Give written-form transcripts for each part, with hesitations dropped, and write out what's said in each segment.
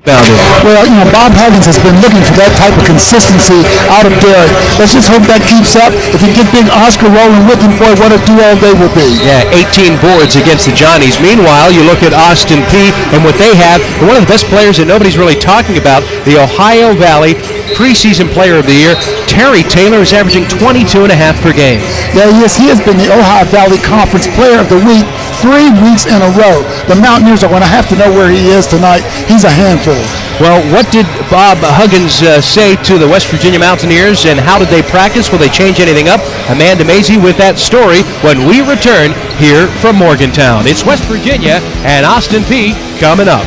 about it? Well, Bob Huggins has been looking for that type of consistency out of Derek. Let's just hope that keeps up. If you get big Oscar rolling with him, boy, what a duo they will be. Yeah, 18 boards against the Johnnies. Meanwhile, you look at Austin Peay and what they have. And one of the best players that nobody's really talking about, the Ohio Valley preseason player of the year, Terry Taylor, is averaging 22.5 per game. Yeah, yes, he has been the Ohio Valley Conference Player of the Week 3 weeks in a row. The Mountaineers are going to have to know where he is tonight. He's a handful. Well, what did Bob Huggins say to the West Virginia Mountaineers, and how did they practice? Will they change anything up? Amanda Mazey with that story when we return here from Morgantown. It's West Virginia and Austin Peay coming up.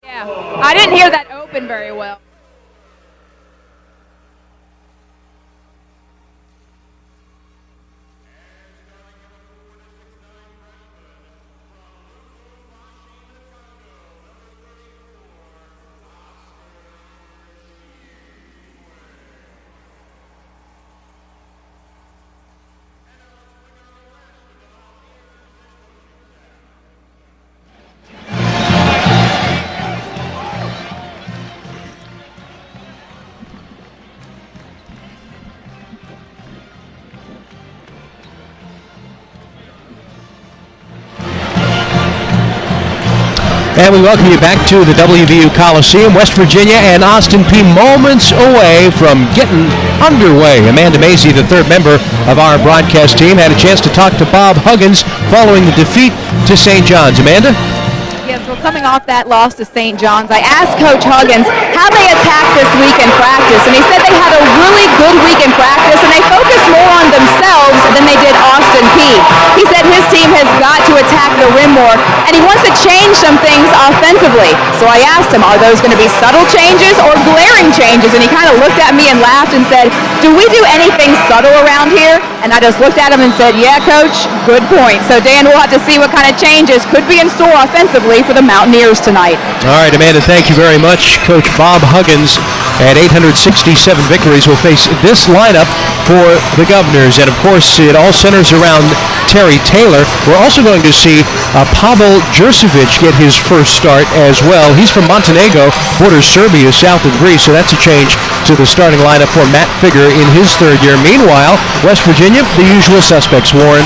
Yeah, I didn't hear that open very well. And we welcome you back to the WVU Coliseum. West Virginia and Austin Peay moments away from getting underway. Amanda Mazey, the third member of our broadcast team, had a chance to talk to Bob Huggins following the defeat to St. John's. Amanda? Yes, well, coming off that loss to St. John's, I asked Coach Huggins how they attacked this week in practice, and he said they had a really good week in practice, and they focused more on themselves than they did Austin Peay. He said his team has got to attack the rim more, and he wants to change some things offensively. So I asked him, are those going to be subtle changes or glaring changes? And he kind of looked at me and laughed and said, do we do anything subtle around here? And I just looked at him and said, yeah, Coach, good point. So, Dan, we'll have to see what kind of changes could be in store offensively for the Mountaineers tonight. All right, Amanda, thank you very much. Coach Bob Huggins at 867 victories will face this lineup for the Governors. And, of course, it all centers around Terry Taylor. We're also going to see Pavel Jurcevic get his first start as well. He's from Montenegro, borders Serbia, south of Greece, so that's a change to the starting lineup for Matt Figger in his third year. Meanwhile, West Virginia, the usual suspects, Warren.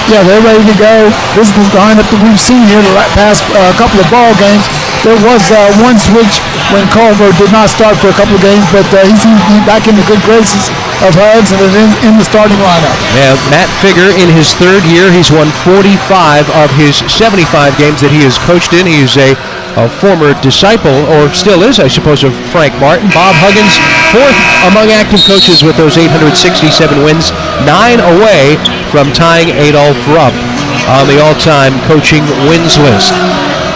Yeah, they're ready to go. This is the lineup that we've seen here the past couple of ball games. There was one switch when Culver did not start for a couple of games, but he's back in the good graces of Hugs and is in the starting lineup. Yeah, Matt Figger in his third year, he's won 45 of his 75 games that he has coached in. He's a former disciple, or still is, I suppose, of Frank Martin. Bob Huggins, fourth among active coaches with those 867 wins, 9 away from tying Adolph Rupp on the all-time coaching wins list.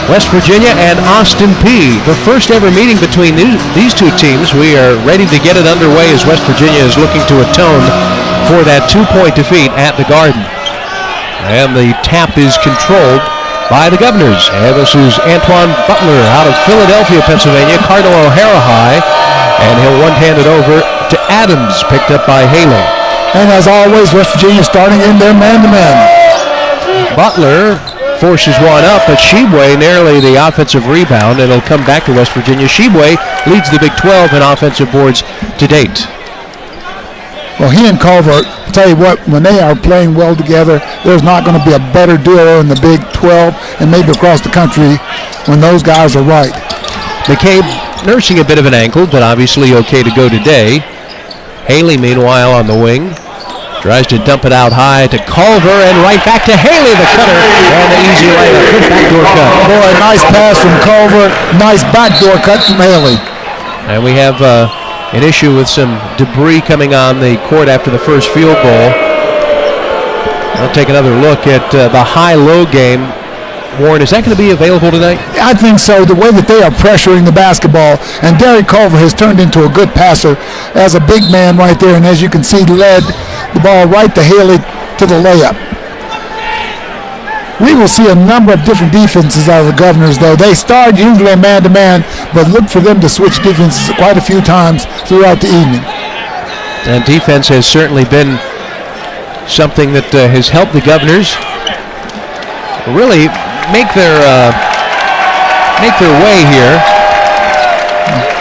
West Virginia and Austin Peay, the first ever meeting between these two teams. We are ready to get it underway as West Virginia is looking to atone for that 2-point defeat at the Garden. And the tap is controlled by the Governors. And this is Antoine Butler out of Philadelphia, Pennsylvania, Cardinal O'Hara High, and he'll one-hand it over to Adams, picked up by Haley. And as always, West Virginia starting in their man-to-man. Butler forces one up, but Sheboy nearly the offensive rebound, and it'll come back to West Virginia. Sheboy leads the Big 12 in offensive boards to date. Well, he and Culver, I'll tell you what, when they are playing well together, there's not going to be a better duo in the Big 12 and maybe across the country when those guys are right. McCabe nursing a bit of an ankle, but obviously okay to go today. Haley, meanwhile, on the wing. Tries to dump it out high to Culver and right back to Haley, the cutter. And the easy layup. Good backdoor cut. Boy, nice pass from Culver. Nice backdoor cut from Haley. And we have an issue with some debris coming on the court after the first field goal. I'll take another look at the high-low game. Warren, is that going to be available tonight? I think so, the way that they are pressuring the basketball. And Derek Culver has turned into a good passer as a big man right there. And as you can see, led the ball right to Haley to the layup. We will see a number of different defenses out of the Governors, though. They start usually man-to-man, but look for them to switch defenses quite a few times throughout the evening. And defense has certainly been something that has helped the Governors really make their way here.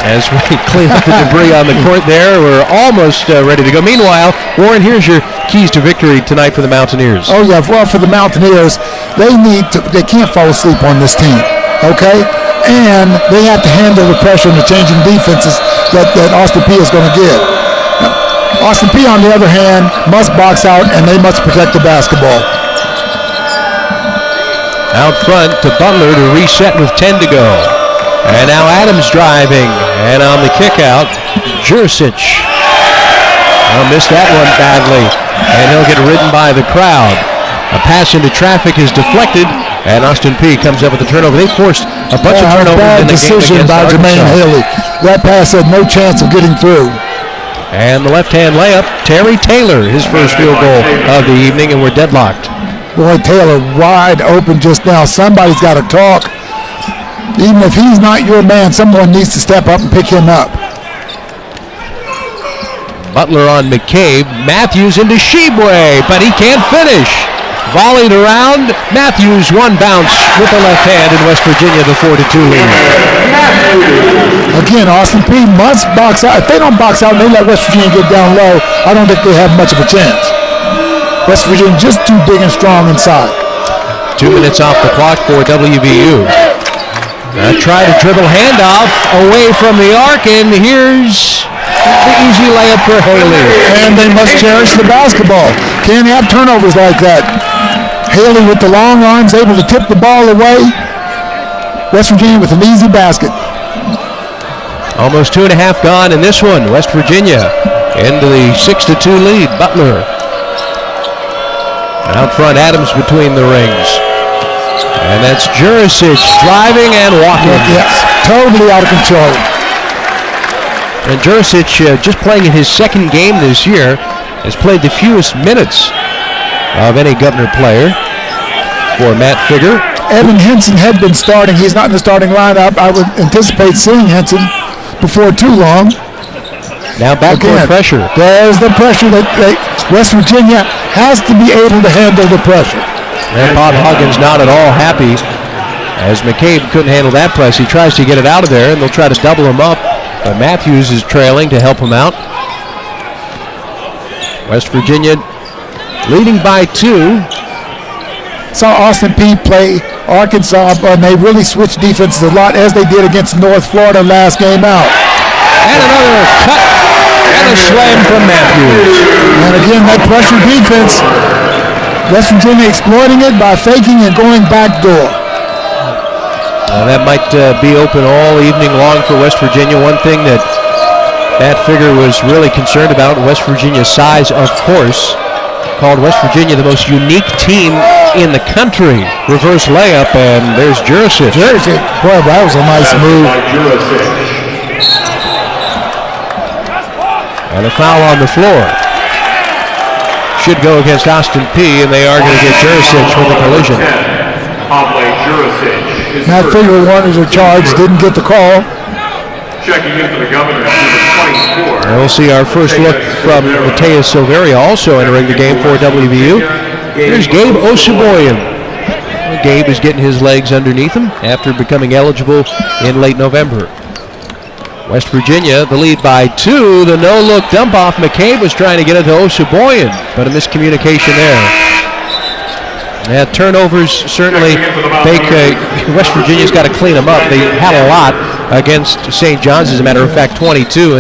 As we clean up the debris on the court there, we're almost ready to go. Meanwhile, Warren, here's your keys to victory tonight for the Mountaineers. Oh yeah, well for the Mountaineers, they can't fall asleep on this team, okay? And they have to handle the pressure and the changing defenses that Austin Peay is going to give. Austin Peay, on the other hand, must box out and they must protect the basketball. Out front to Butler to reset with 10 to go. And now Adams driving, and on the kick out, Jurisic. Missed that one badly, and he'll get ridden by the crowd. A pass into traffic is deflected, and Austin Peay comes up with the turnover. They forced a bunch of turnovers bad in the decision game by Jermaine Haley. That pass had no chance of getting through. And the left-hand layup, Terry Taylor, his first field goal of the evening, and we're deadlocked. Boy, Taylor wide open just now. Somebody's got to talk. Even if he's not your man, someone needs to step up and pick him up. Butler on McCabe. Matthews into Sheboy, but he can't finish. Volleyed around. Matthews one bounce with the left hand in West Virginia, the 4-2 lead. Again, Austin Peay must box out. If they don't box out and they let West Virginia get down low, I don't think they have much of a chance. West Virginia just too big and strong inside. 2 minutes off the clock for WVU. Try to dribble handoff away from the arc, and here's the easy layup for Haley. And they must cherish the basketball. Can't have turnovers like that. Haley with the long arms, able to tip the ball away. West Virginia with an easy basket. Almost 2.5 gone in this one. West Virginia into the 6-2 lead. Butler. Out front, Adams between the rings. And that's Jurisic driving and walking. Yes, totally out of control. And Jurisic, just playing in his second game this year, has played the fewest minutes of any Governor player for Matt Figger. Evan Henson had been starting. He's not in the starting lineup. I would anticipate seeing Henson before too long. Now backcourt pressure. There's the pressure that West Virginia has to be able to handle the pressure. And Bob Huggins not at all happy as McCabe couldn't handle that press. He tries to get it out of there, and they'll try to double him up. But Matthews is trailing to help him out. West Virginia leading by 2. Saw Austin Peay play Arkansas, and they really switched defenses a lot as they did against North Florida last game out. And another cut and a slam from Matthews. And again, that pressure defense, West Virginia exploiting it by faking and going backdoor. That might be open all evening long for West Virginia. One thing that Matt Figger was really concerned about, West Virginia's size, of course, called West Virginia the most unique team in the country. Reverse layup, and there's Jurisic. Boy, that was a nice move. And a foul on the floor. Should go against Austin Peay, and they are going to get Jurisic with a collision. Matt Figger wanted a charge, didn't get the call. Checking in for the Governor, number 24. And we'll see our first look from Mateus Silveria, also entering the game for WVU. Here's Gabe Oshiboyan. Gabe is getting his legs underneath him after becoming eligible in late November. West Virginia, the lead by 2. The no-look dump-off. McCabe was trying to get it to Oshiboyan, but a miscommunication there. Yeah, turnovers certainly. West Virginia's got to clean them up. They had a lot against St. John's, as a matter of fact, 22,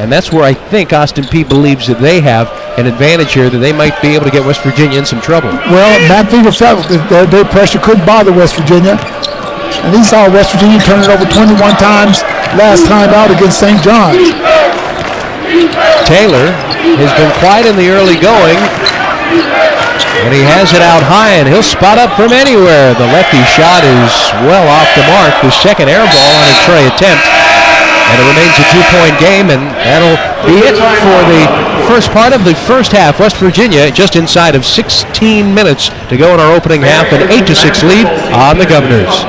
and that's where I think Austin Peay believes that they have an advantage here, that they might be able to get West Virginia in some trouble. Well, Matt Finger felt that their pressure could bother West Virginia, and he saw West Virginia turn it over 21 times last time out against St. John's. Taylor has been quiet in the early going, and he has it out high, and he'll spot up from anywhere. The lefty shot is well off the mark. The second air ball on a tray attempt, and it remains a 2-point game, and that'll be it for the first part of the first half. West Virginia just inside of 16 minutes to go in our opening half, an 8-6 lead on the Governors.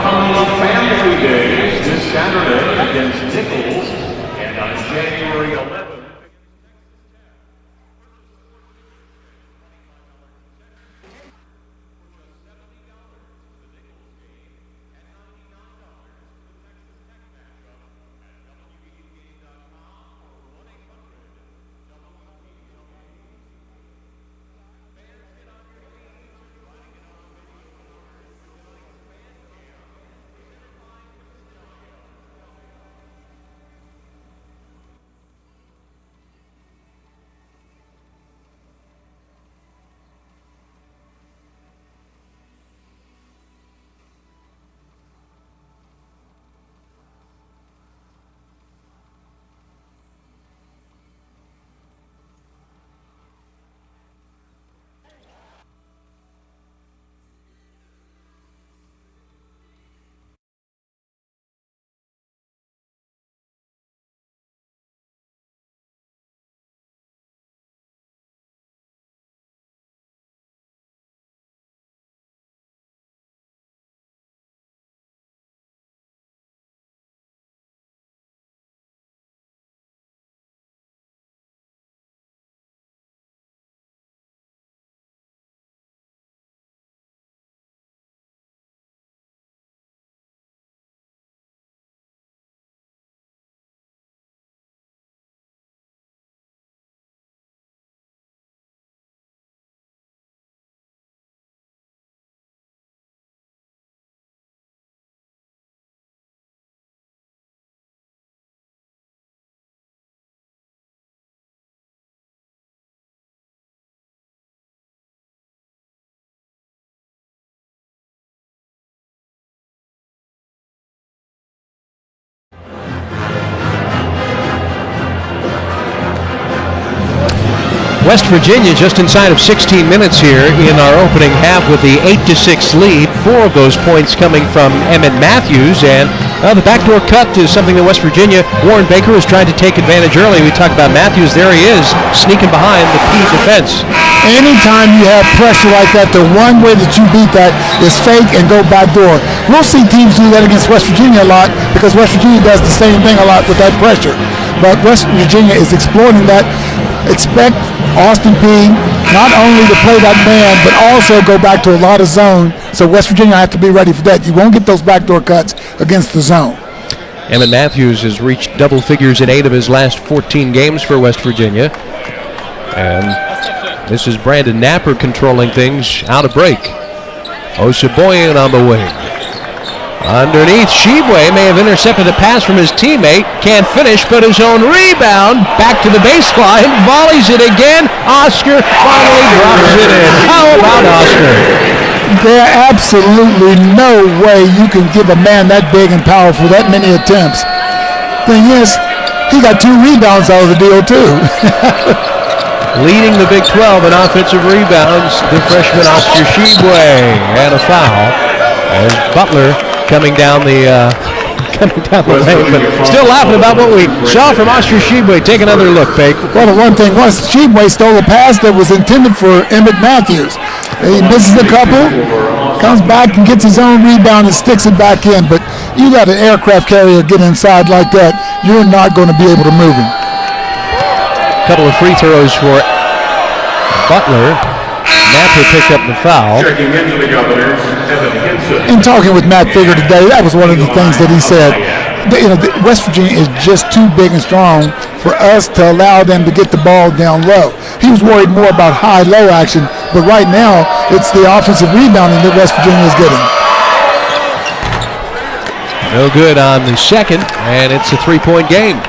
West Virginia just inside of 16 minutes here in our opening half with the 8-6 lead. 4 of those points coming from Emmett Matthews, and the backdoor cut is something that West Virginia, Warren Baker has tried to take advantage early. We talked about Matthews. There he is, sneaking behind the Peay defense. Anytime you have pressure like that, the one way that you beat that is fake and go backdoor. We'll see teams do that against West Virginia a lot because West Virginia does the same thing a lot with that pressure. But West Virginia is exploiting that. Expect Austin Peay not only to play that man, but also go back to a lot of zone. So West Virginia have to be ready for that. You won't get those backdoor cuts against the zone. Emmett Matthews has reached double figures in 8 of his last 14 games for West Virginia. And this is Brandon Napper controlling things out of break. Oshiboyan on the wing. Underneath, Shibwe may have intercepted a pass from his teammate. Can't finish, but his own rebound. Back to the baseline. Volleys it again. Oscar finally drops it in. How about Oscar? There's absolutely no way you can give a man that big and powerful that many attempts. Thing is, he got 2 rebounds out of the deal, too. Leading the Big 12 in offensive rebounds, the freshman Oscar Shibwe. And a foul as Butler coming down the lane, but still laughing about what we saw from Oscar Shibwe. Take another look, Peay. Well, the one thing was Shibwe stole a pass that was intended for Emmett Matthews. He misses a couple, comes back and gets his own rebound and sticks it back in. But you let an aircraft carrier get inside like that, you're not going to be able to move him. Couple of free throws for Butler. Napper picked up the foul. Checking into the Governors, Evan Hinson. In talking with Matt Figger today, that was one of the things that he said. West Virginia is just too big and strong for us to allow them to get the ball down low. He was worried more about high-low action, but right now it's the offensive rebounding that West Virginia is getting. No good on the second, and it's a three-point game.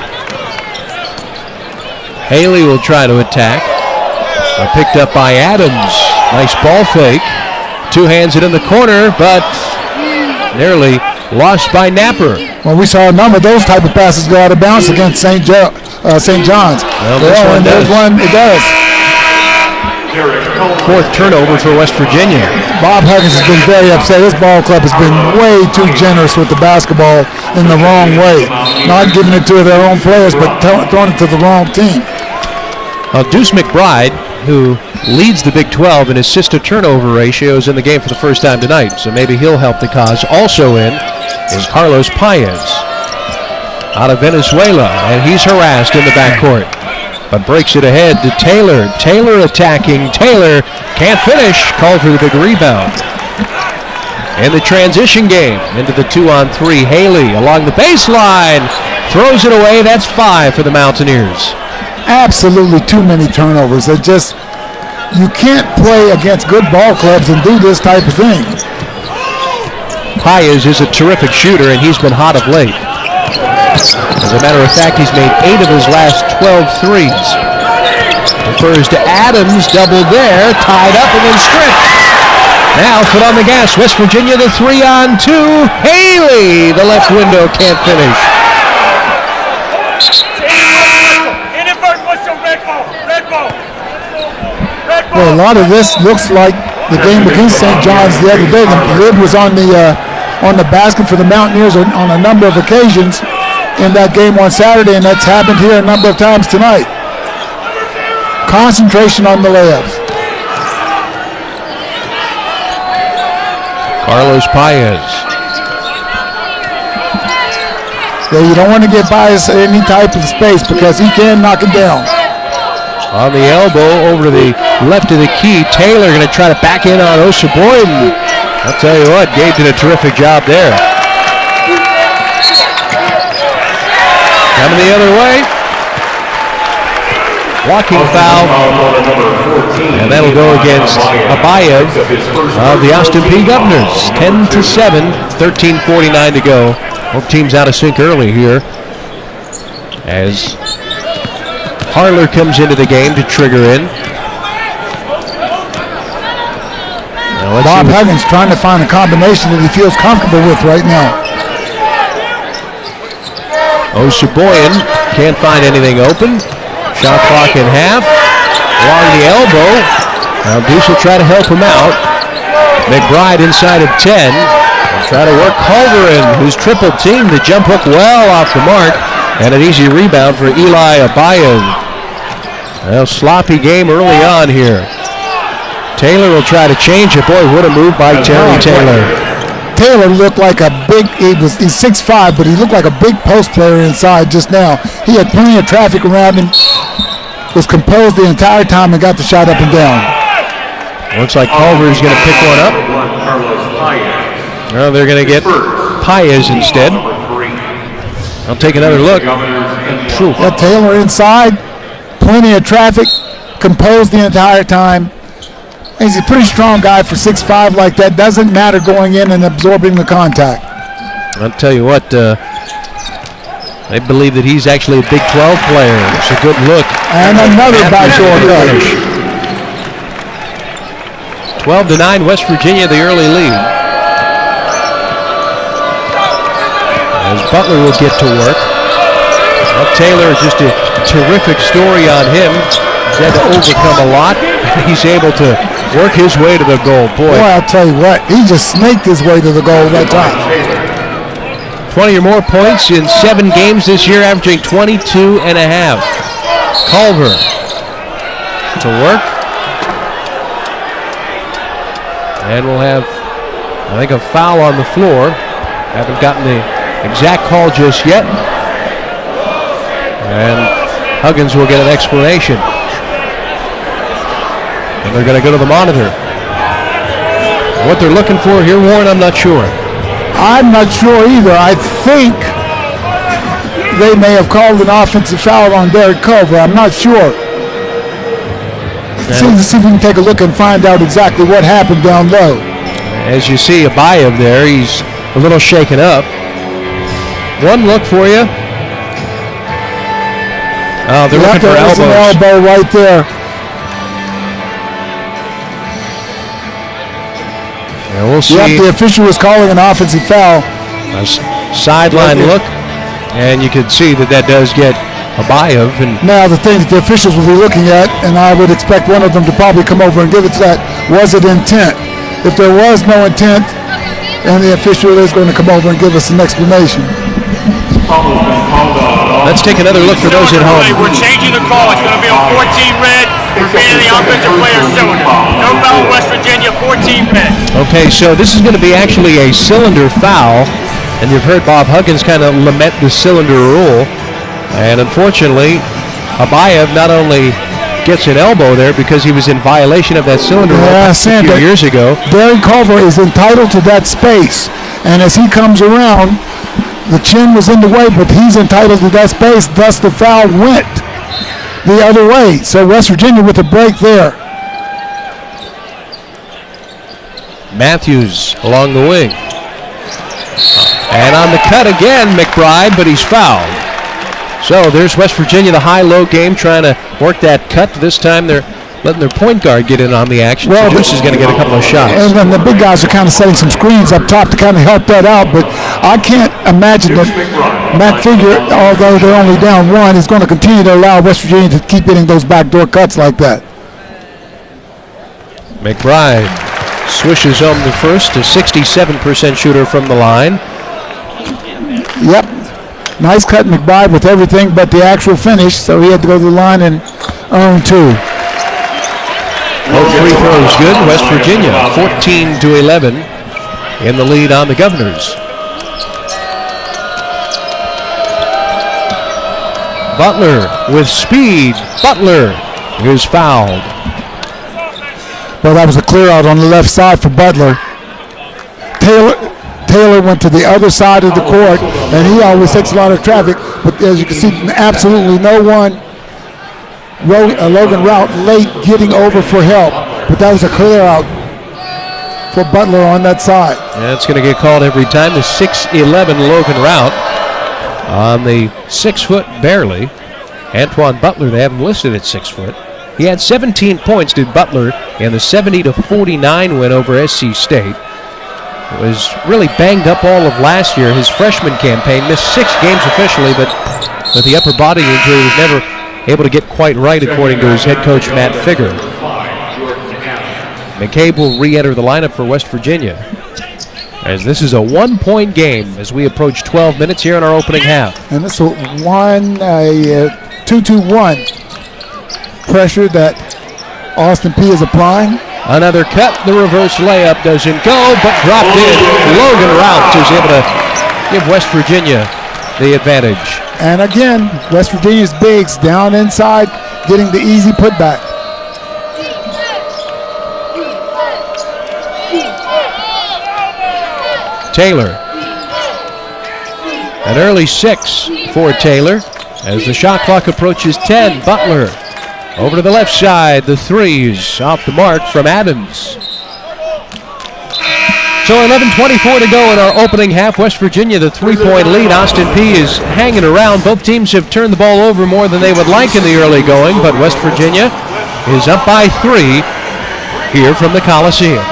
Haley will try to attack. Picked up by Adams. Nice ball fake. Two hands it in the corner, but nearly lost by Napper. Well, we saw a number of those type of passes go out of bounds against St. John's. Well, this one it does. Fourth turnover for West Virginia. Bob Huggins has been very upset. This ball club has been way too generous with the basketball in the wrong way. Not giving it to their own players, but throwing it to the wrong team. Deuce McBride, who leads the Big 12 in assist to turnover ratios in the game for the first time tonight, so maybe he'll help the cause. Also in is Carlos Paez out of Venezuela, and he's harassed in the backcourt, but breaks it ahead to Taylor. Taylor attacking. Taylor can't finish. Called for the big rebound. In the transition game, into the 2-on-3, Haley along the baseline, throws it away. That's 5 for the Mountaineers. Absolutely too many turnovers. You can't play against good ball clubs and do this type of thing. Paez is a terrific shooter, and he's been hot of late. As a matter of fact, he's made 8 of his last 12 threes. Refers to Adams, double there, tied up and then stripped. Now foot on the gas, West Virginia, the 3-on-2. Haley, the left window, can't finish. Well, a lot of this looks like the game against St. John's the other day. The lid was on the basket for the Mountaineers on a number of occasions in that game on Saturday, and that's happened here a number of times tonight. Concentration on the layups. Carlos Paez. Yeah, you don't want to get biased in any type of space because he can knock it down. On the elbow, over to the left of the key. Taylor going to try to back in on Oseboyden. I'll tell you what, Gabe did a terrific job there. Coming the other way. Walking foul. And that'll go against Abayev of the Austin Peay Governors. 10-7, 13:49 to go. Both teams out of sync early here. As Harler comes into the game to trigger in. Bob Huggins trying to find a combination that he feels comfortable with right now. Oseboyden can't find anything open. Shot clock in half. Along the elbow. Now Deuce will try to help him out. McBride inside of 10. Will try to work Culver in, who's triple teamed. The jump hook well off the mark. And an easy rebound for Eli Abayev. Well, sloppy game early on here. Taylor will try to change it. Boy, what a move by Terry Taylor. Taylor looked like a big, he's 6'5", but he looked like a big post player inside just now. He had plenty of traffic around him, was composed the entire time and got the shot up and down. Looks like Culver is going to pick one up. Well, they're going to get Paez instead. I'll take another look. Yeah, Taylor inside, plenty of traffic, composed the entire time. He's a pretty strong guy for 6'5" like that. Doesn't matter going in and absorbing the contact. I'll tell you what, I believe that he's actually a Big 12 player. It's a good look. And another backdoor cut. 12-9, West Virginia, the early lead. As Butler will get to work. Well, Taylor, just a terrific story on him. He's had to overcome a lot. He's able to work his way to the goal. Boy, I'll tell you what, he just snaked his way to the goal that time. 20 or more points in 7 games this year, averaging 22 and a half. Culver to work. And we'll have, I think, a foul on the floor. Haven't gotten the exact call just yet. And Huggins will get an explanation. And they're going to go to the monitor. What they're looking for here, Warren, I'm not sure. I'm not sure either. I think they may have called an offensive foul on Derek Culver. I'm not sure. See if we can take a look and find out exactly what happened down low. As you see Abayev there, he's a little shaken up. One look for you. Oh, they're looking for elbows. An elbow right there. Yeah, we'll see. Yep, the official was calling an offensive foul. A sideline look, and you can see that does get Abayev. And now the thing that the officials will be looking at, and I would expect one of them to probably come over and give it to that, was it intent? If there was no intent, and the official is going to come over and give us an explanation. Let's take another look for those at home. We're changing the call. It's going to be on 14 red. We're banning the offensive player cylinder. No foul in West Virginia, 14 red. Okay, so this is going to be actually a cylinder foul, and you've heard Bob Huggins kind of lament the cylinder rule. And unfortunately, Abayev not only gets an elbow there because he was in violation of that cylinder rule a few years ago. Derek Culver is entitled to that space. And as he comes around, the chin was in the way, but he's entitled to that space. Thus, the foul went the other way. So West Virginia with a break there. Matthews along the wing. And on the cut again, McBride, but he's fouled. So there's West Virginia, the high-low game, trying to work that cut. This time they're letting their point guard get in on the action. Well, so Deuce is going to get a couple of shots. And then the big guys are kind of setting some screens up top to kind of help that out. But I can't imagine that Matt Figure, although they're only down one, is going to continue to allow West Virginia to keep getting those backdoor cuts like that. McBride swishes home the first, a 67% shooter from the line. Yep. Nice cut, McBride, with everything but the actual finish, so he had to go to the line and earn two. Both free throws good. West Virginia 14-11 in the lead on the Governors. Butler with speed. Butler is fouled. Well, that was a clear out on the left side for Butler. Taylor went to the other side of the court, and he always takes a lot of traffic. But as you can see, absolutely no one. Logan Rout late getting over for help, but that was a clear out for Butler on that side. That's going to get called every time. The 6'11" Logan Rout on the 6 foot barely. Antoine Butler, they have him listed at 6 foot. He had 17 points, did Butler, in the 70-49 win over SC State. Was really banged up all of last year. His freshman campaign missed 6 games officially, but with the upper body injury was never able to get quite right, according to his head coach Matt Figure. McCabe will re-enter the lineup for West Virginia, as this is a 1-point game as we approach 12 minutes here in our opening half. And this is a 2-2-1 pressure that Austin Peay is applying. Another cut, the reverse layup doesn't go, but dropped in. Logan Rout is able to give West Virginia the advantage. And again, West Virginia's bigs down inside, getting the easy putback. Taylor. An early 6 for Taylor as the shot clock approaches 10. Butler over to the left side. The threes off the mark from Adams. So 11:24 to go in our opening half. West Virginia, the 3-point lead. Austin Peay is hanging around. Both teams have turned the ball over more than they would like in the early going, but West Virginia is up by 3 here from the Coliseum.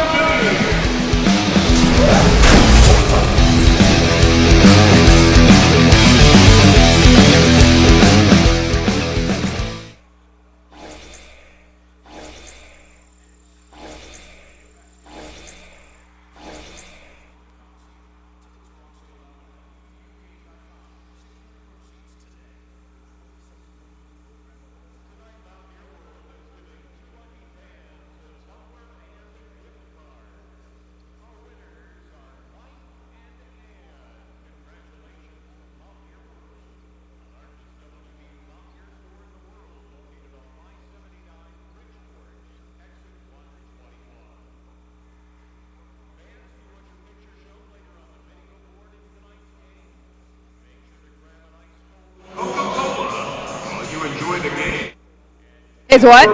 Is what?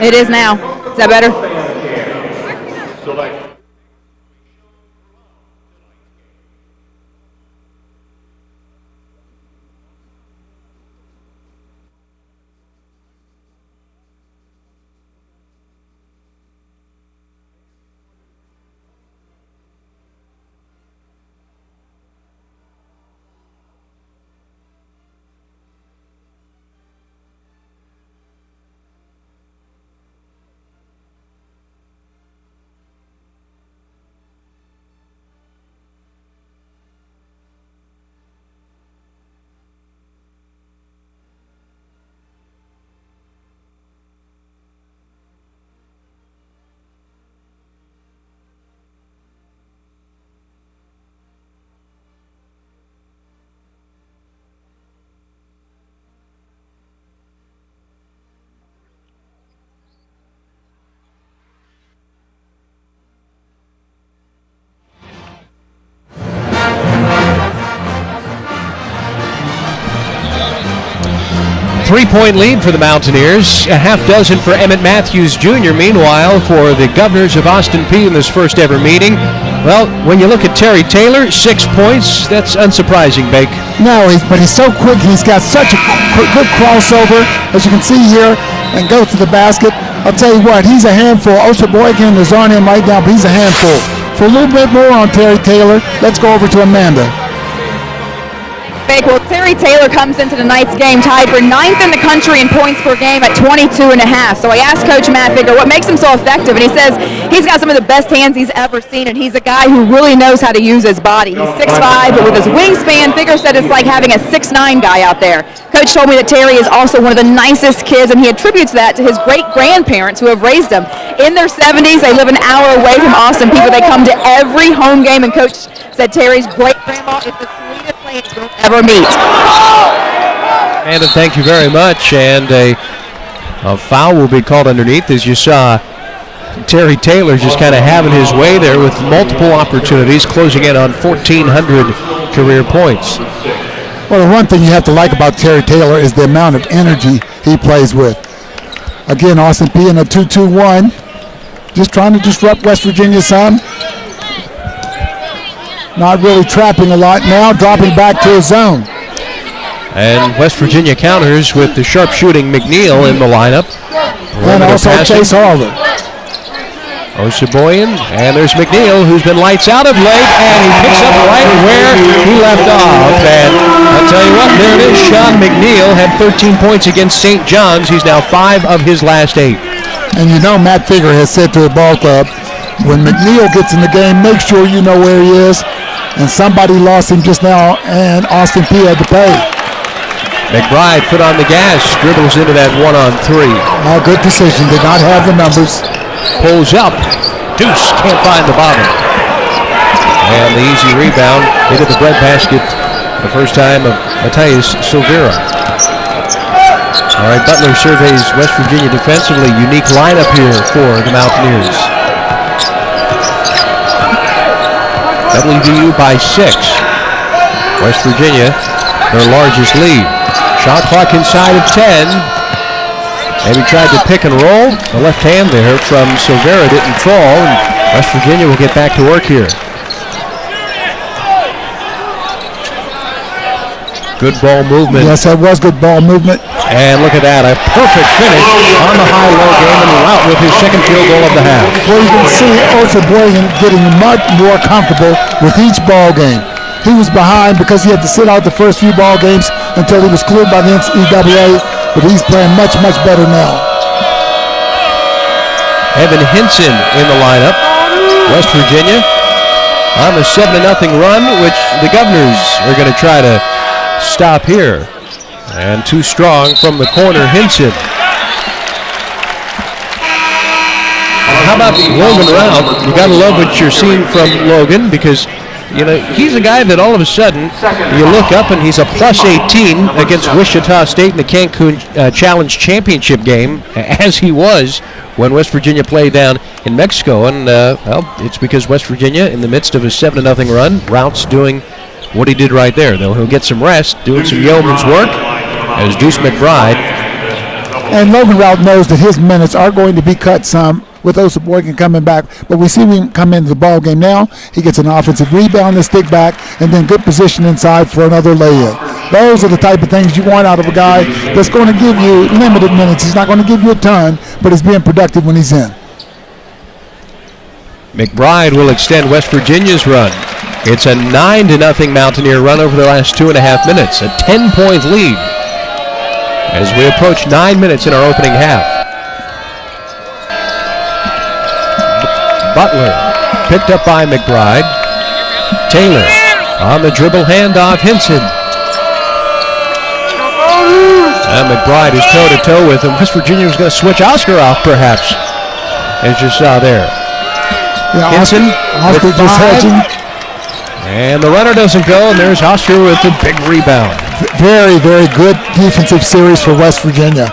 It is now. Is that better? Select 3-point lead for the Mountaineers, a half dozen for Emmett Matthews Jr. Meanwhile, for the Governors of Austin Peay in this first ever meeting, well, when you look at Terry Taylor, 6 points, that's unsurprising, Bake. No, but he's so quick. He's got such a good crossover, as you can see here, and go to the basket. I'll tell you what, he's a handful. Oshaboykin is on him right now, but he's a handful. For a little bit more on Terry Taylor, let's go over to Amanda. Well, Terry Taylor comes into tonight's game tied for 9th in the country in points per game at 22.5. So I asked Coach Matt Figger what makes him so effective, and he says he's got some of the best hands he's ever seen, and he's a guy who really knows how to use his body. He's 6'5", but with his wingspan, Figger said it's like having a 6'9" guy out there. Coach told me that Terry is also one of the nicest kids, and he attributes that to his great-grandparents who have raised him. In their 70s, they live an hour away from Austin Peay. They come to every home game, and Coach said Terry's great-grandma is the sweetest lady you'll ever meet. And thank you very much. And a foul will be called underneath, as you saw Terry Taylor just kind of having his way there with multiple opportunities, closing in on 1,400 career points. Well, the one thing you have to like about Terry Taylor is the amount of energy he plays with. Again, Austin Peay in a 2-2-1, just trying to disrupt West Virginia some. Not really trapping a lot now, dropping back to his zone. And West Virginia counters with the sharpshooting McNeil in the lineup. And also Chase Harlan. Oshaboyan, and there's McNeil, who's been lights out of late, and he picks up right where he left off. And I'll tell you what, there it is. Sean McNeil had 13 points against St. John's. He's now 5 of his last 8. And you know Matt Figger has said to the ball club, when McNeil gets in the game, make sure you know where he is. And somebody lost him just now, and Austin Peay had to pay. McBride foot on the gas, dribbles into that 1-on-3. Good decision, did not have the numbers. Pulls up, Deuce can't find the bottom. And the easy rebound into the bread basket the first time of Matthias Silvera. All right, Butler surveys West Virginia defensively. Unique lineup here for the Mountaineers. WVU by 6. West Virginia, their largest lead. Shot clock inside of 10. Maybe tried to pick and roll. The left hand there from Silvera didn't fall, and West Virginia will get back to work here. Good ball movement. Yes, that was good ball movement. And look at that, a perfect finish on the high-low game, and out with his second field goal of the half. Well, you can see Oshaboyan getting much more comfortable with each ball game. He was behind because he had to sit out the first few ball games until he was cleared by the NCAAB, but he's playing much, much better now. Evan Hinson in the lineup. West Virginia on the 7-0 run, which the Governors are going to try to stop here. And too strong from the corner, Hinson. How about Logan Rao? You got to love what you're seeing from Logan, because you know, he's a guy that all of a sudden you look up and he's a plus 18 against Wichita State in the Cancun Challenge Championship game, as he was when West Virginia played down in Mexico. And, well, it's because West Virginia, in the midst of a 7-0 run, Rout's doing what he did right there. Though he'll get some rest, doing some yeoman's work, as Deuce McBride And Logan Rout knows that his minutes are going to be cut some with Osaborgan coming back. But we see him come into the ball game now. He gets an offensive rebound and stick back, and then good position inside for another lay-in. Those are the type of things you want out of a guy that's going to give you limited minutes. He's not going to give you a ton, but he's being productive when he's in. McBride will extend West Virginia's run. It's a 9-0 Mountaineer run over the last 2.5 minutes, a 10-point lead as we approach 9 minutes in our opening half. Butler picked up by McBride. Taylor on the dribble handoff. Hinson. And McBride is toe-to-toe with him. West Virginia was going to switch Oscar off, perhaps, as you saw there. Yeah, Hinson Oscar just hedging. And the runner doesn't go, and there's Oscar with the big rebound. Very, very good defensive series for West Virginia.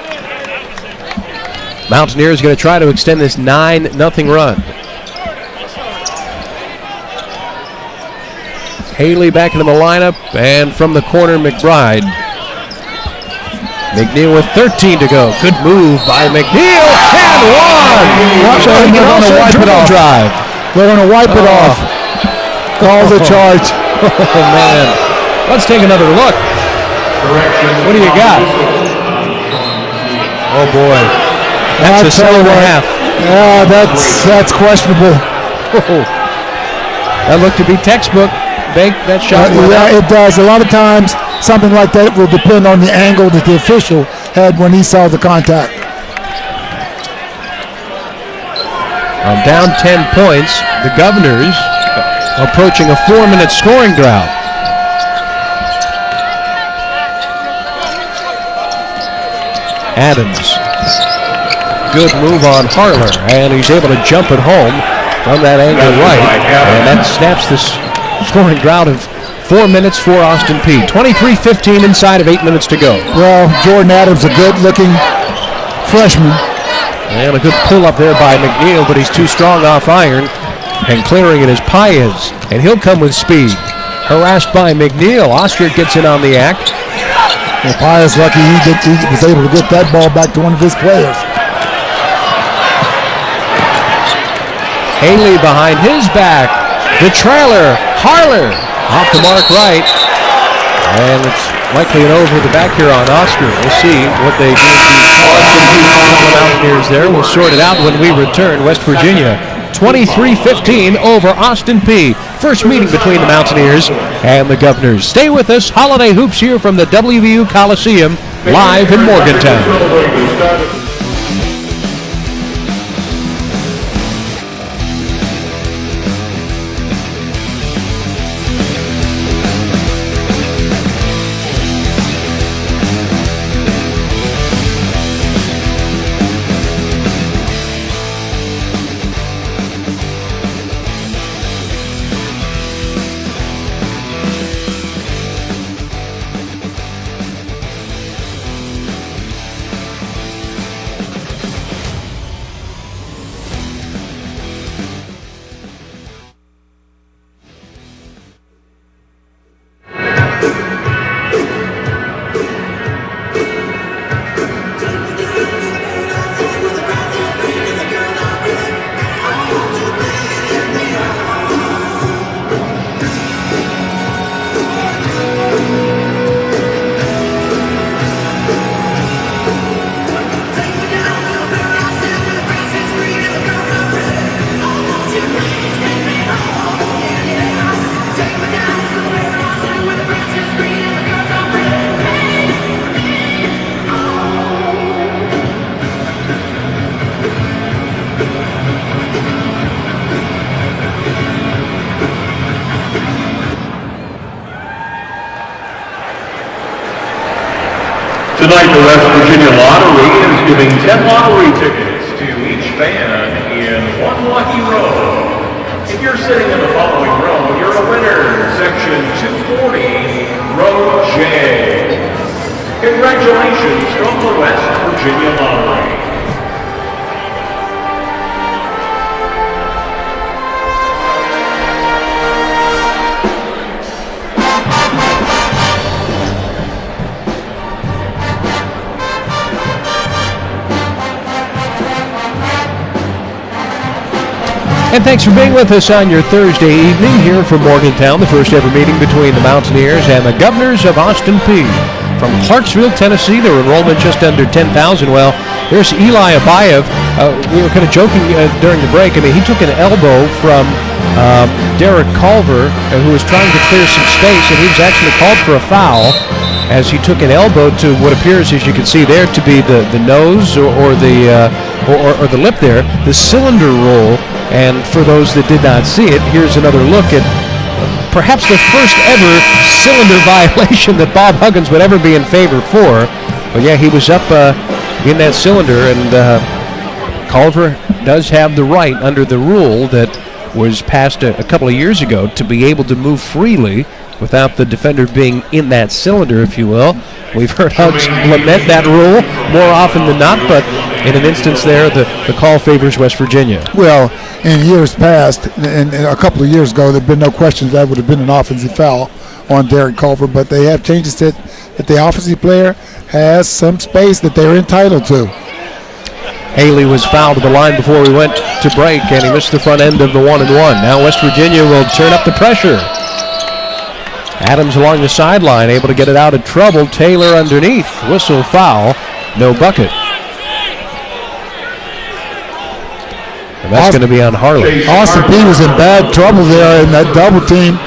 Mountaineers going to try to extend this 9-0 run. Haley back into the lineup, and from the corner, McBride. McNeil with 13 to go. Good move by McNeil, and one! So he can also wipe it off. Drive. They're going to wipe it off. Call the charge. Oh, man. Let's take another look. What do you got? Oh, boy. That's a 7.5. Yeah, that's questionable. That looked to be textbook. Bank that shot. Yeah, it does. A lot of times, something like that will depend on the angle that the official had when he saw the contact. Down 10 points, the Governors approaching a 4-minute scoring drought. Adams. Good move on Harler, and he's able to jump it home from that angle right, and that snaps this scoring drought of 4 minutes for Austin Peay. 23-15 inside of 8 minutes to go. Well, Jordan Adams, a good-looking freshman. And a good pull-up there by McNeil, but he's too strong off iron. And clearing it is Paez, and he'll come with speed. Harassed by McNeil. Oscar gets in on the act. Well, Paez lucky he was able to get that ball back to one of his players. Haley behind his back. The trailer, Harler, off the mark right. And it's likely an over the back here on Oscar. We'll see what they do with the Mountaineers there. We'll sort it out when we return. West Virginia 23-15 over Austin Peay. First meeting between the Mountaineers and the Governors. Stay with us. Holiday Hoops here from the WVU Coliseum, live in Morgantown. Tonight, the West Virginia Lottery is giving 10 lottery tickets to each fan in one lucky row. If you're sitting in the following row, you're a winner. Section 240, row J. Congratulations from the West Virginia Lottery. And thanks for being with us on your Thursday evening here from Morgantown, the first ever meeting between the Mountaineers and the Governors of Austin Peay. From Clarksville, Tennessee, their enrollment just under 10,000. Well, there's Eli Abayev. We were kind of joking during the break. I mean, he took an elbow from Derek Culver, who was trying to clear some space, and he was actually called for a foul as he took an elbow to what appears, as you can see there, to be the nose or the lip there, the cylinder roll. And for those that did not see it, here's another look at perhaps the first ever cylinder violation that Bob Huggins would ever be in favor for. But yeah, he was up in that cylinder, and Culver does have the right under the rule that was passed a couple of years ago to be able to move freely without the defender being in that cylinder, if you will. We've heard Hugs lament that rule more often than not, but in an instance there, the call favors West Virginia. Well, in years past, and a couple of years ago, there have been no questions that would have been an offensive foul on Derek Culver, but they have changed it that the offensive player has some space that they're entitled to. Haley was fouled at the line before we went to break, and he missed the front end of the 1-and-1. Now West Virginia will turn up the pressure. Adams along the sideline, able to get it out of trouble. Taylor underneath. Whistle foul. No bucket. And that's going to be on Harley. Austin Peay was in bad trouble there in that double team.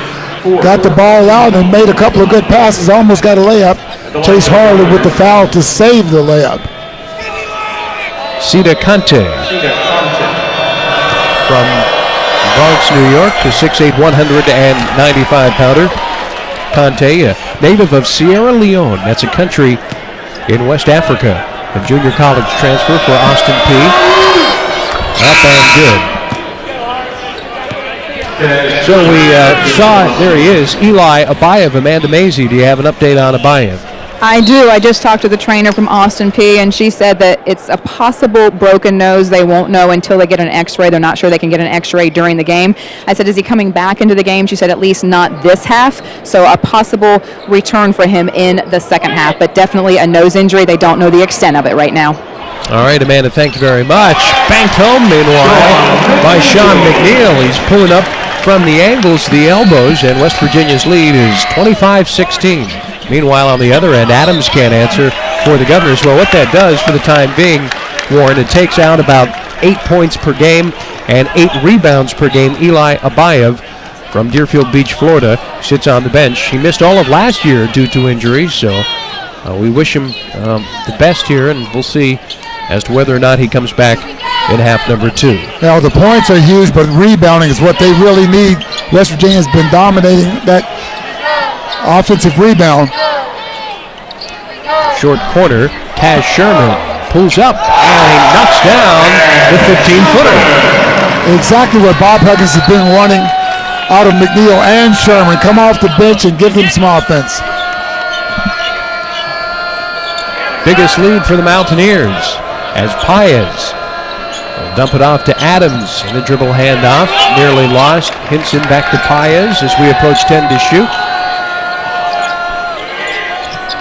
Got the ball out and made a couple of good passes. Almost got a layup. Chase Harley with the foul to save the layup. Sita Conte from Bronx, New York, a 6'8", 195-pounder. Conte, a native of Sierra Leone. That's a country in West Africa. A junior college transfer for Austin Peay. Up and good. So we saw, there he is, Eli Abayev. Amanda Mazey, do you have an update on Abayev? I do. I just talked to the trainer from Austin Peay, and she said that it's a possible broken nose. They won't know until they get an x-ray. They're not sure they can get an x-ray during the game. I said, is he coming back into the game? She said, at least not this half. So a possible return for him in the second half, but definitely a nose injury. They don't know the extent of it right now. All right, Amanda, thank you very much. Banked home, meanwhile, by Sean McNeil. He's pulling up from the angles, the elbows, and West Virginia's lead is 25-16. Meanwhile, on the other end, Adams can't answer for the Governors. Well, what that does for the time being, Warren, it takes out about 8 points per game and 8 rebounds per game. Eli Abayev from Deerfield Beach, Florida, sits on the bench. He missed all of last year due to injuries, so we wish him the best here, and we'll see as to whether or not he comes back in half number 2. Now, the points are huge, but rebounding is what they really need. West Virginia has been dominating that offensive rebound. Short corner, Taz Sherman pulls up, and he knocks down the 15-footer. Exactly what Bob Huggins has been wanting out of McNeil and Sherman. Come off the bench and give them some offense. Biggest lead for the Mountaineers as Paez will dump it off to Adams in the dribble handoff. Nearly lost. Hinson back to Paez as we approach 10 to shoot.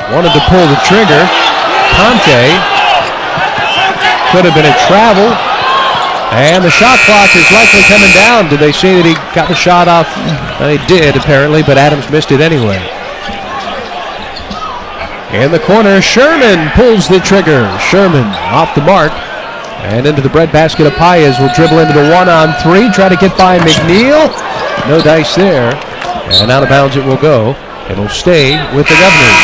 Wanted to pull the trigger. Conte could have been a travel. And the shot clock is likely coming down. Did they say that he got the shot off? He did, apparently, but Adams missed it anyway. In the corner, Sherman pulls the trigger. Sherman off the mark. And into the breadbasket of Paez will dribble into the 1-on-3. Try to get by McNeil. No dice there. And out of bounds it will go. It'll stay with the Governors.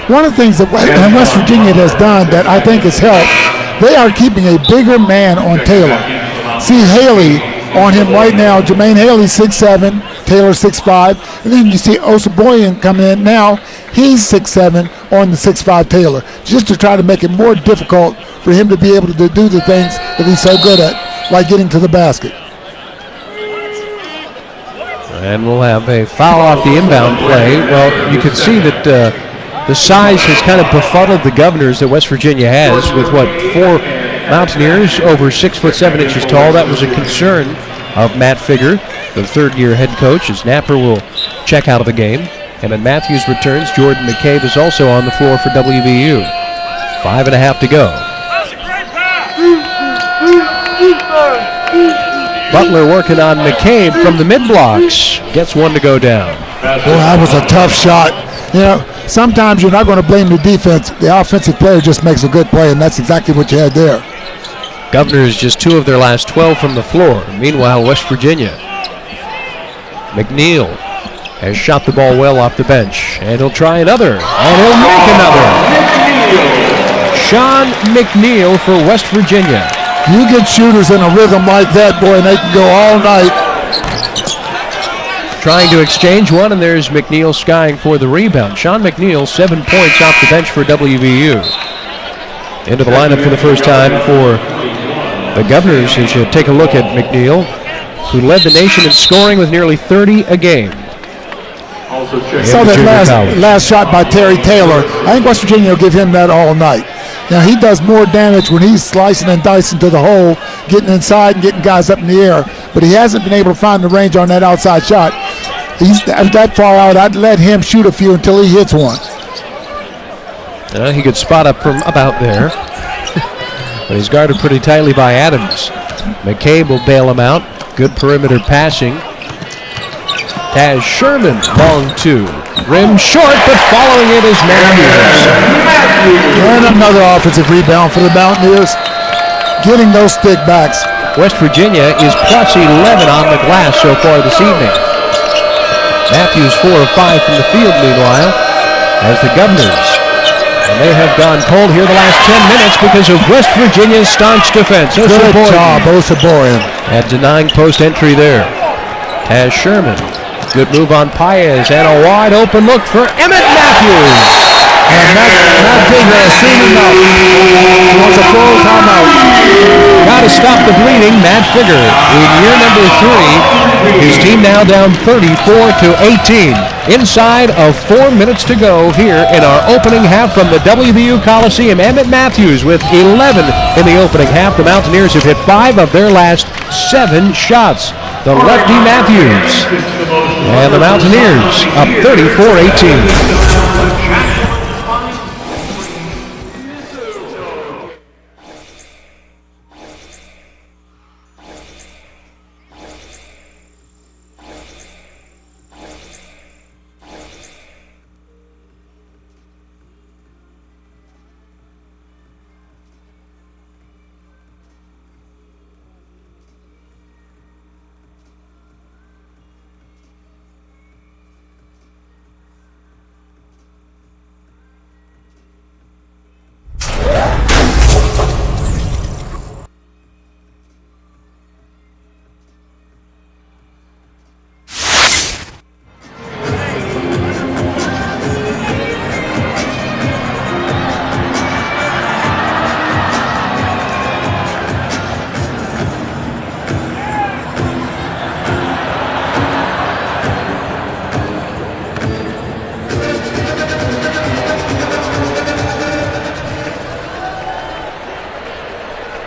One of the things that West Virginia has done that I think has helped, they are keeping a bigger man on Taylor. See Haley on him right now. Jermaine Haley 6'7", Taylor 6'5", and then you see Osaboyan come in now. He's 6'7" on the 6'5" Taylor, just to try to make it more difficult for him to be able to do the things that he's so good at, like getting to the basket. And we'll have a foul off the inbound play. Well, you can see that the size has kind of befuddled the Governors that West Virginia has with, 4 Mountaineers over 6'7" tall. That was a concern of Matt Figger, the third-year head coach, as Napper will check out of the game. And when Matthews returns, Jordan McCabe is also on the floor for WVU. 5.5 to go. Butler working on McCabe from the mid-blocks. Gets one to go down. Well, that was a tough shot. You know, sometimes you're not going to blame the defense. The offensive player just makes a good play, and that's exactly what you had there. Governors just 2 of their last 12 from the floor. Meanwhile, West Virginia. McNeil has shot the ball well off the bench, and he'll try another, and he'll make another. Sean McNeil for West Virginia. You get shooters in a rhythm like that, boy, and they can go all night. Trying to exchange one, and there's McNeil skying for the rebound. Sean McNeil, 7 points off the bench for WVU. Into the lineup for the first time for the Governors as you take a look at McNeil, who led the nation in scoring with nearly 30 a game. Saw that last shot by Terry Taylor. I think West Virginia will give him that all night. Now, he does more damage when he's slicing and dicing to the hole, getting inside and getting guys up in the air, but he hasn't been able to find the range on that outside shot. He's that far out, I'd let him shoot a few until he hits one. He could spot up from about there, but he's guarded pretty tightly by Adams. McCabe will bail him out. Good perimeter passing. Taz Sherman, long 2. Rim short, but following it is Matthews. And another offensive rebound for the Mountaineers. Getting those stick backs. West Virginia is plus 11 on the glass so far this evening. Matthews 4 of 5 from the field, meanwhile, as the Governors. And they have gone cold here the last 10 minutes because of West Virginia's staunch defense. Good job, Osaboyan. At denying post entry there. Taz Sherman. Good move on Paez, and a wide open look for Emmett Matthews. And Matt Figger has seen enough. He wants a full timeout. Got to stop the bleeding. Matt Figger in year number 3. His team now down 34-18. Inside of 4 minutes to go here in our opening half from the WVU Coliseum. Emmett Matthews with 11 in the opening half. The Mountaineers have hit 5 of their last 7 shots. The lefty Matthews. And the Mountaineers up 34-18.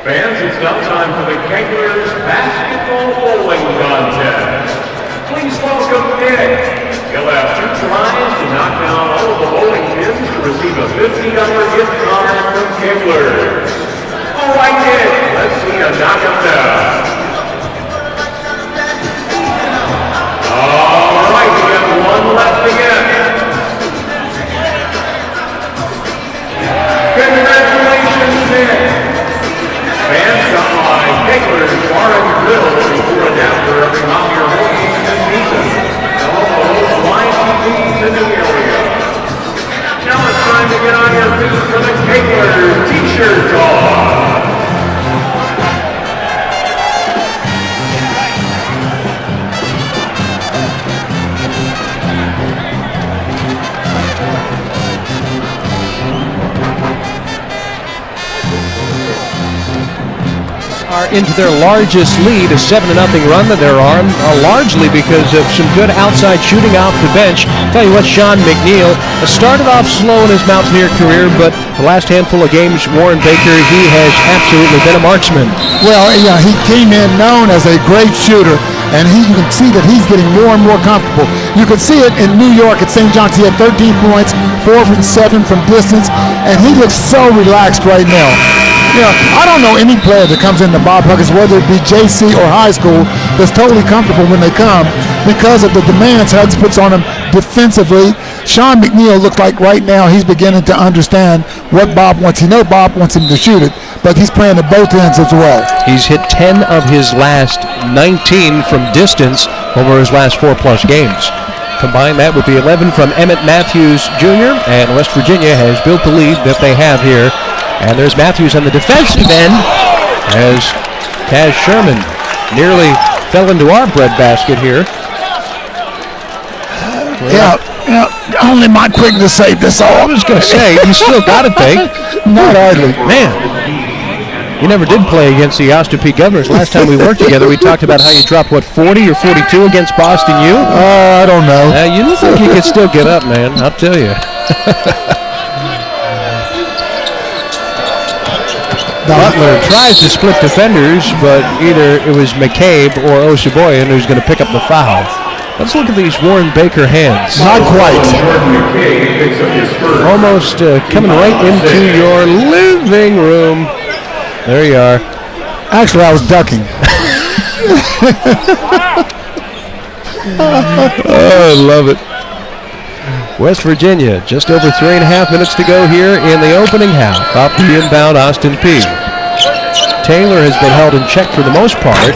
Fans, it's now time for the Kangaroos basketball bowling contest. Please welcome Nick. He'll have 2 tries to knock down all of the bowling pins to receive a $50 gift card from Kangaroos. All right, Nick, let's see you knock him down. All right, we got 1 left again. Congratulations, Nick. Fans, stop by Kegler's Bar and Grill before and after every Mountaineer home game this season. And also live TVs in the area. Now it's time to get on your feet for the Kegler's T-shirt toss. Are into their largest lead, a 7-0 run that they're on, largely because of some good outside shooting off the bench. Tell you what, Sean McNeil started off slow in his Mountaineer career, but the last handful of games, Warren Baker, he has absolutely been a marksman. Well, yeah, he came in known as a great shooter, and you can see that he's getting more and more comfortable. You could see it in New York at St. John's. He had 13 points, 4 from 7 from distance, and he looks so relaxed right now. I don't know any player that comes into Bob Huggins, whether it be JC or high school, that's totally comfortable when they come because of the demands Hugs puts on them defensively. Sean McNeil looks like right now he's beginning to understand what Bob wants. He knows Bob wants him to shoot it, but he's playing at both ends as well. He's hit 10 of his last 19 from distance over his last 4+ games. Combine that with the 11 from Emmett Matthews Jr., and West Virginia has built the lead that they have here. And there's Matthews on the defensive end as Taz Sherman nearly fell into our breadbasket here. Yeah, only my quickness saved this all. I was going to say, you still got it, Peay. Not hardly. Man, you never did play against the Peay Governors. Last time we worked together, we talked about how you dropped, 40 or 42 against Boston U? I don't know. You look like you could still get up, man. I'll tell you. Butler tries to split defenders, but either it was McCabe or Oshiboyan who's going to pick up the foul. Let's look at these Warren Baker hands. Not quite. Almost coming right into your living room. There you are. Actually, I was ducking. Oh, I love it. West Virginia, just over 3.5 minutes to go here in the opening half. Up the inbound Austin Peay. Taylor has been held in check for the most part.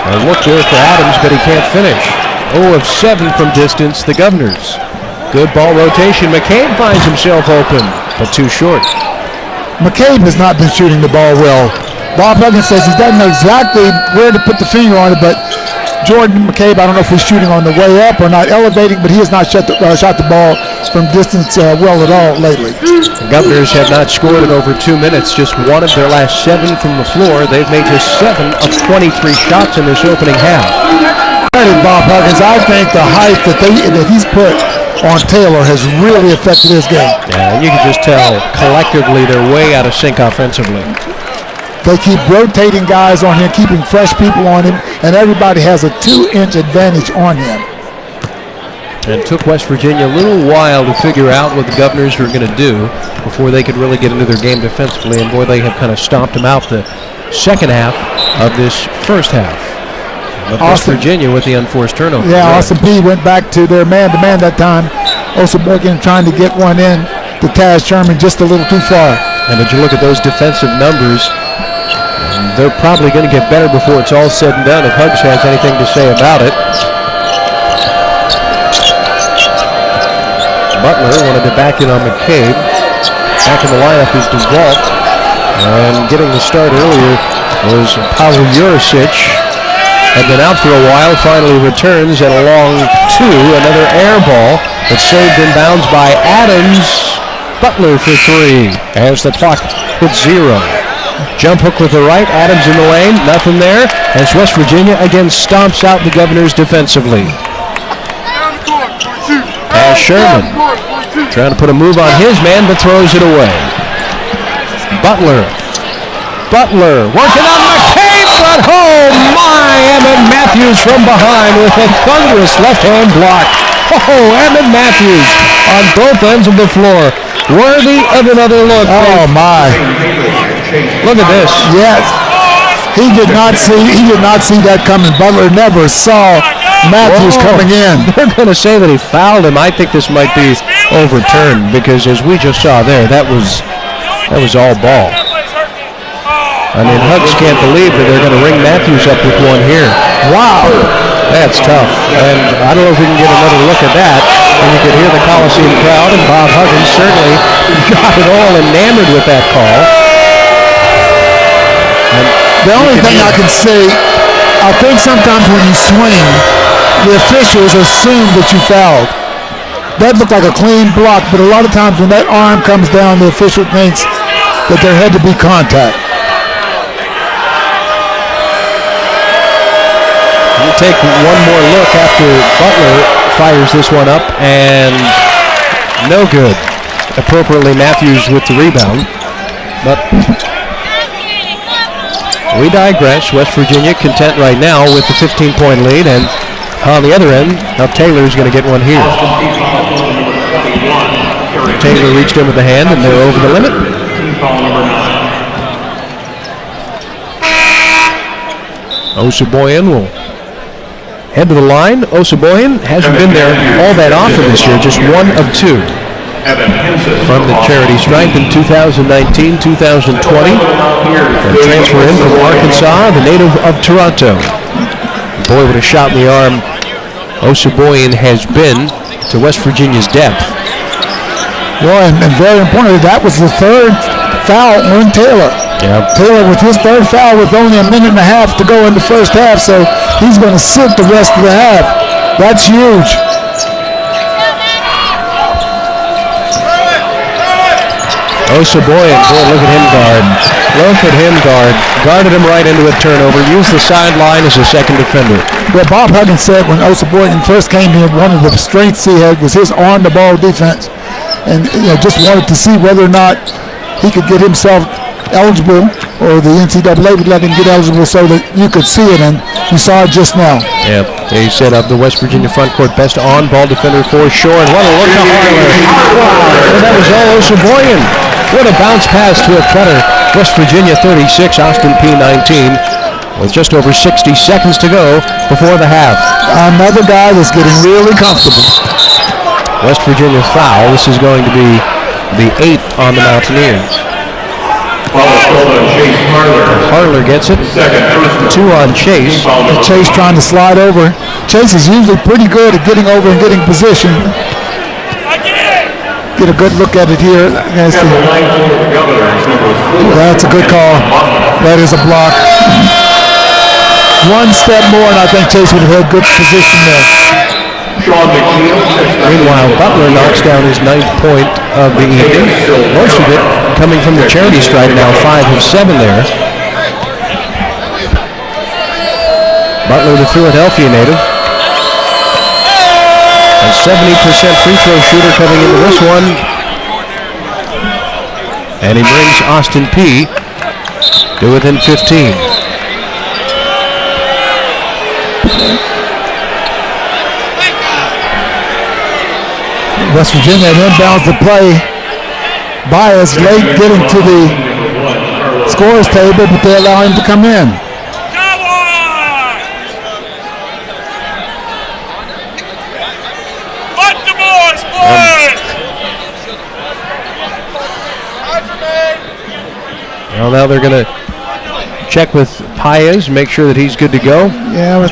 A look there for Adams, but he can't finish. 0 of 7 from distance, the Governors. Good ball rotation. McCabe finds himself open, but too short. McCabe has not been shooting the ball well. Bob Huggins says he doesn't know exactly where to put the finger on it, but Jordan McCabe, I don't know if he's shooting on the way up or not elevating, but he has not shot the ball from distance well at all lately. The Governors have not scored in over 2 minutes, just 1 of their last 7 from the floor. They've made just 7 of 23 shots in this opening half. Credit Bob Huggins. I think the height that he's put on Taylor has really affected his game. Yeah, and you can just tell collectively they're way out of sync offensively. They keep rotating guys on him, keeping fresh people on him, and everybody has a 2-inch advantage on him. And it took West Virginia a little while to figure out what the Governors were going to do before they could really get into their game defensively, and boy, they have kind of stomped them out the second half of this first half. But West Virginia with the unforced turnover. Yeah, Austin Peay went back to their man-to-man that time. Oshiboyan trying to get one in to Taz Sherman just a little too far. And but you look at those defensive numbers, they're probably going to get better before it's all said and done if Hugs has anything to say about it. Butler wanted to back in on McCabe. Back in the lineup is DeWalt. And getting the start earlier was Pavel Jurisic. Had been out for a while, finally returns at a long 2. Another air ball that's saved in bounds by Adams. Butler for 3 as the clock hits 0. Jump hook with the right, Adams in the lane, nothing there, as West Virginia again stomps out the Governors defensively. Taz Sherman trying to put a move on his man, but throws it away. Butler working on McCabe, but oh my, Emmett Matthews from behind with a thunderous left-hand block. Oh, Emmett Matthews on both ends of the floor. Worthy of another look. Oh my. Look at this. Yes. He did not see that coming. Butler never saw Matthews coming in. They're going to say that he fouled him. I think this might be overturned because as we just saw there, that was all ball. I mean, Hugs can't believe that they're going to ring Matthews up with one here. Wow. That's tough. And I don't know if we can get another look at that. And you could hear the Coliseum crowd, and Bob Huggins certainly got it all enamored with that call. And the only thing I can say, I think sometimes when you swing, the officials assume that you fouled. That looked like a clean block, but a lot of times when that arm comes down, the official thinks that there had to be contact. We'll take one more look after Butler fires this one up, and no good. Appropriately, Matthews with the rebound. But we digress. West Virginia content right now with the 15-point lead, and on the other end, now Taylor's going to get one here. Taylor reached in with the hand, and they're over the limit. Osaboyan will head to the line. Osaboyan hasn't been there all that often this year, just 1 of 2 from the charity stripe in 2019, 2020. A transfer in from Arkansas, the native of Toronto. Boy, what a shot in the arm Osaboyan has been to West Virginia's depth. Well, and very importantly, that was the third foul on Taylor. Yeah. Taylor with his third foul with only a minute and a half to go in the first half, so he's going to sit the rest of the half. That's huge. Osaboyan, boy, look at him guard. Look at him guard. Guarded him right into a turnover. Used the sideline as a second defender. Well, Bob Huggins said when Osaboyan first came here, one of the strengths he had was his on-the-ball defense. And just wanted to see whether or not he could get himself eligible, or the NCAA would let him get eligible so that you could see it, and you saw it just now. Yeah, he said of the West Virginia front court, best on-ball defender for sure. And what a look to Harler. Wow, and that was all Osaboyan. What a bounce pass to a cutter. West Virginia 36, Austin Peay 19, with just over 60 seconds to go before the half. Another guy that's getting really comfortable. West Virginia foul. This is going to be the 8th on the Mountaineers. Harler gets it. 2 on Chase. Chase trying to slide over. Chase is usually pretty good at getting over and getting position. Get a good look at it here. That's a good call. That is a block. One step more, and I think Chase would have had good position there. Meanwhile, Butler knocks down his 9th point of the evening. Most of it coming from the charity stripe now, 5 of 7 there. Butler, the Philadelphia native. A 70% free throw shooter coming into this one. And he brings Austin Peay to within 15. West Virginia inbounds the play. Bias late getting to the scorer's table, but they allow him to come in. Let the boys play! Well, now they're going to check with Peay, make sure that he's good to go. Yeah,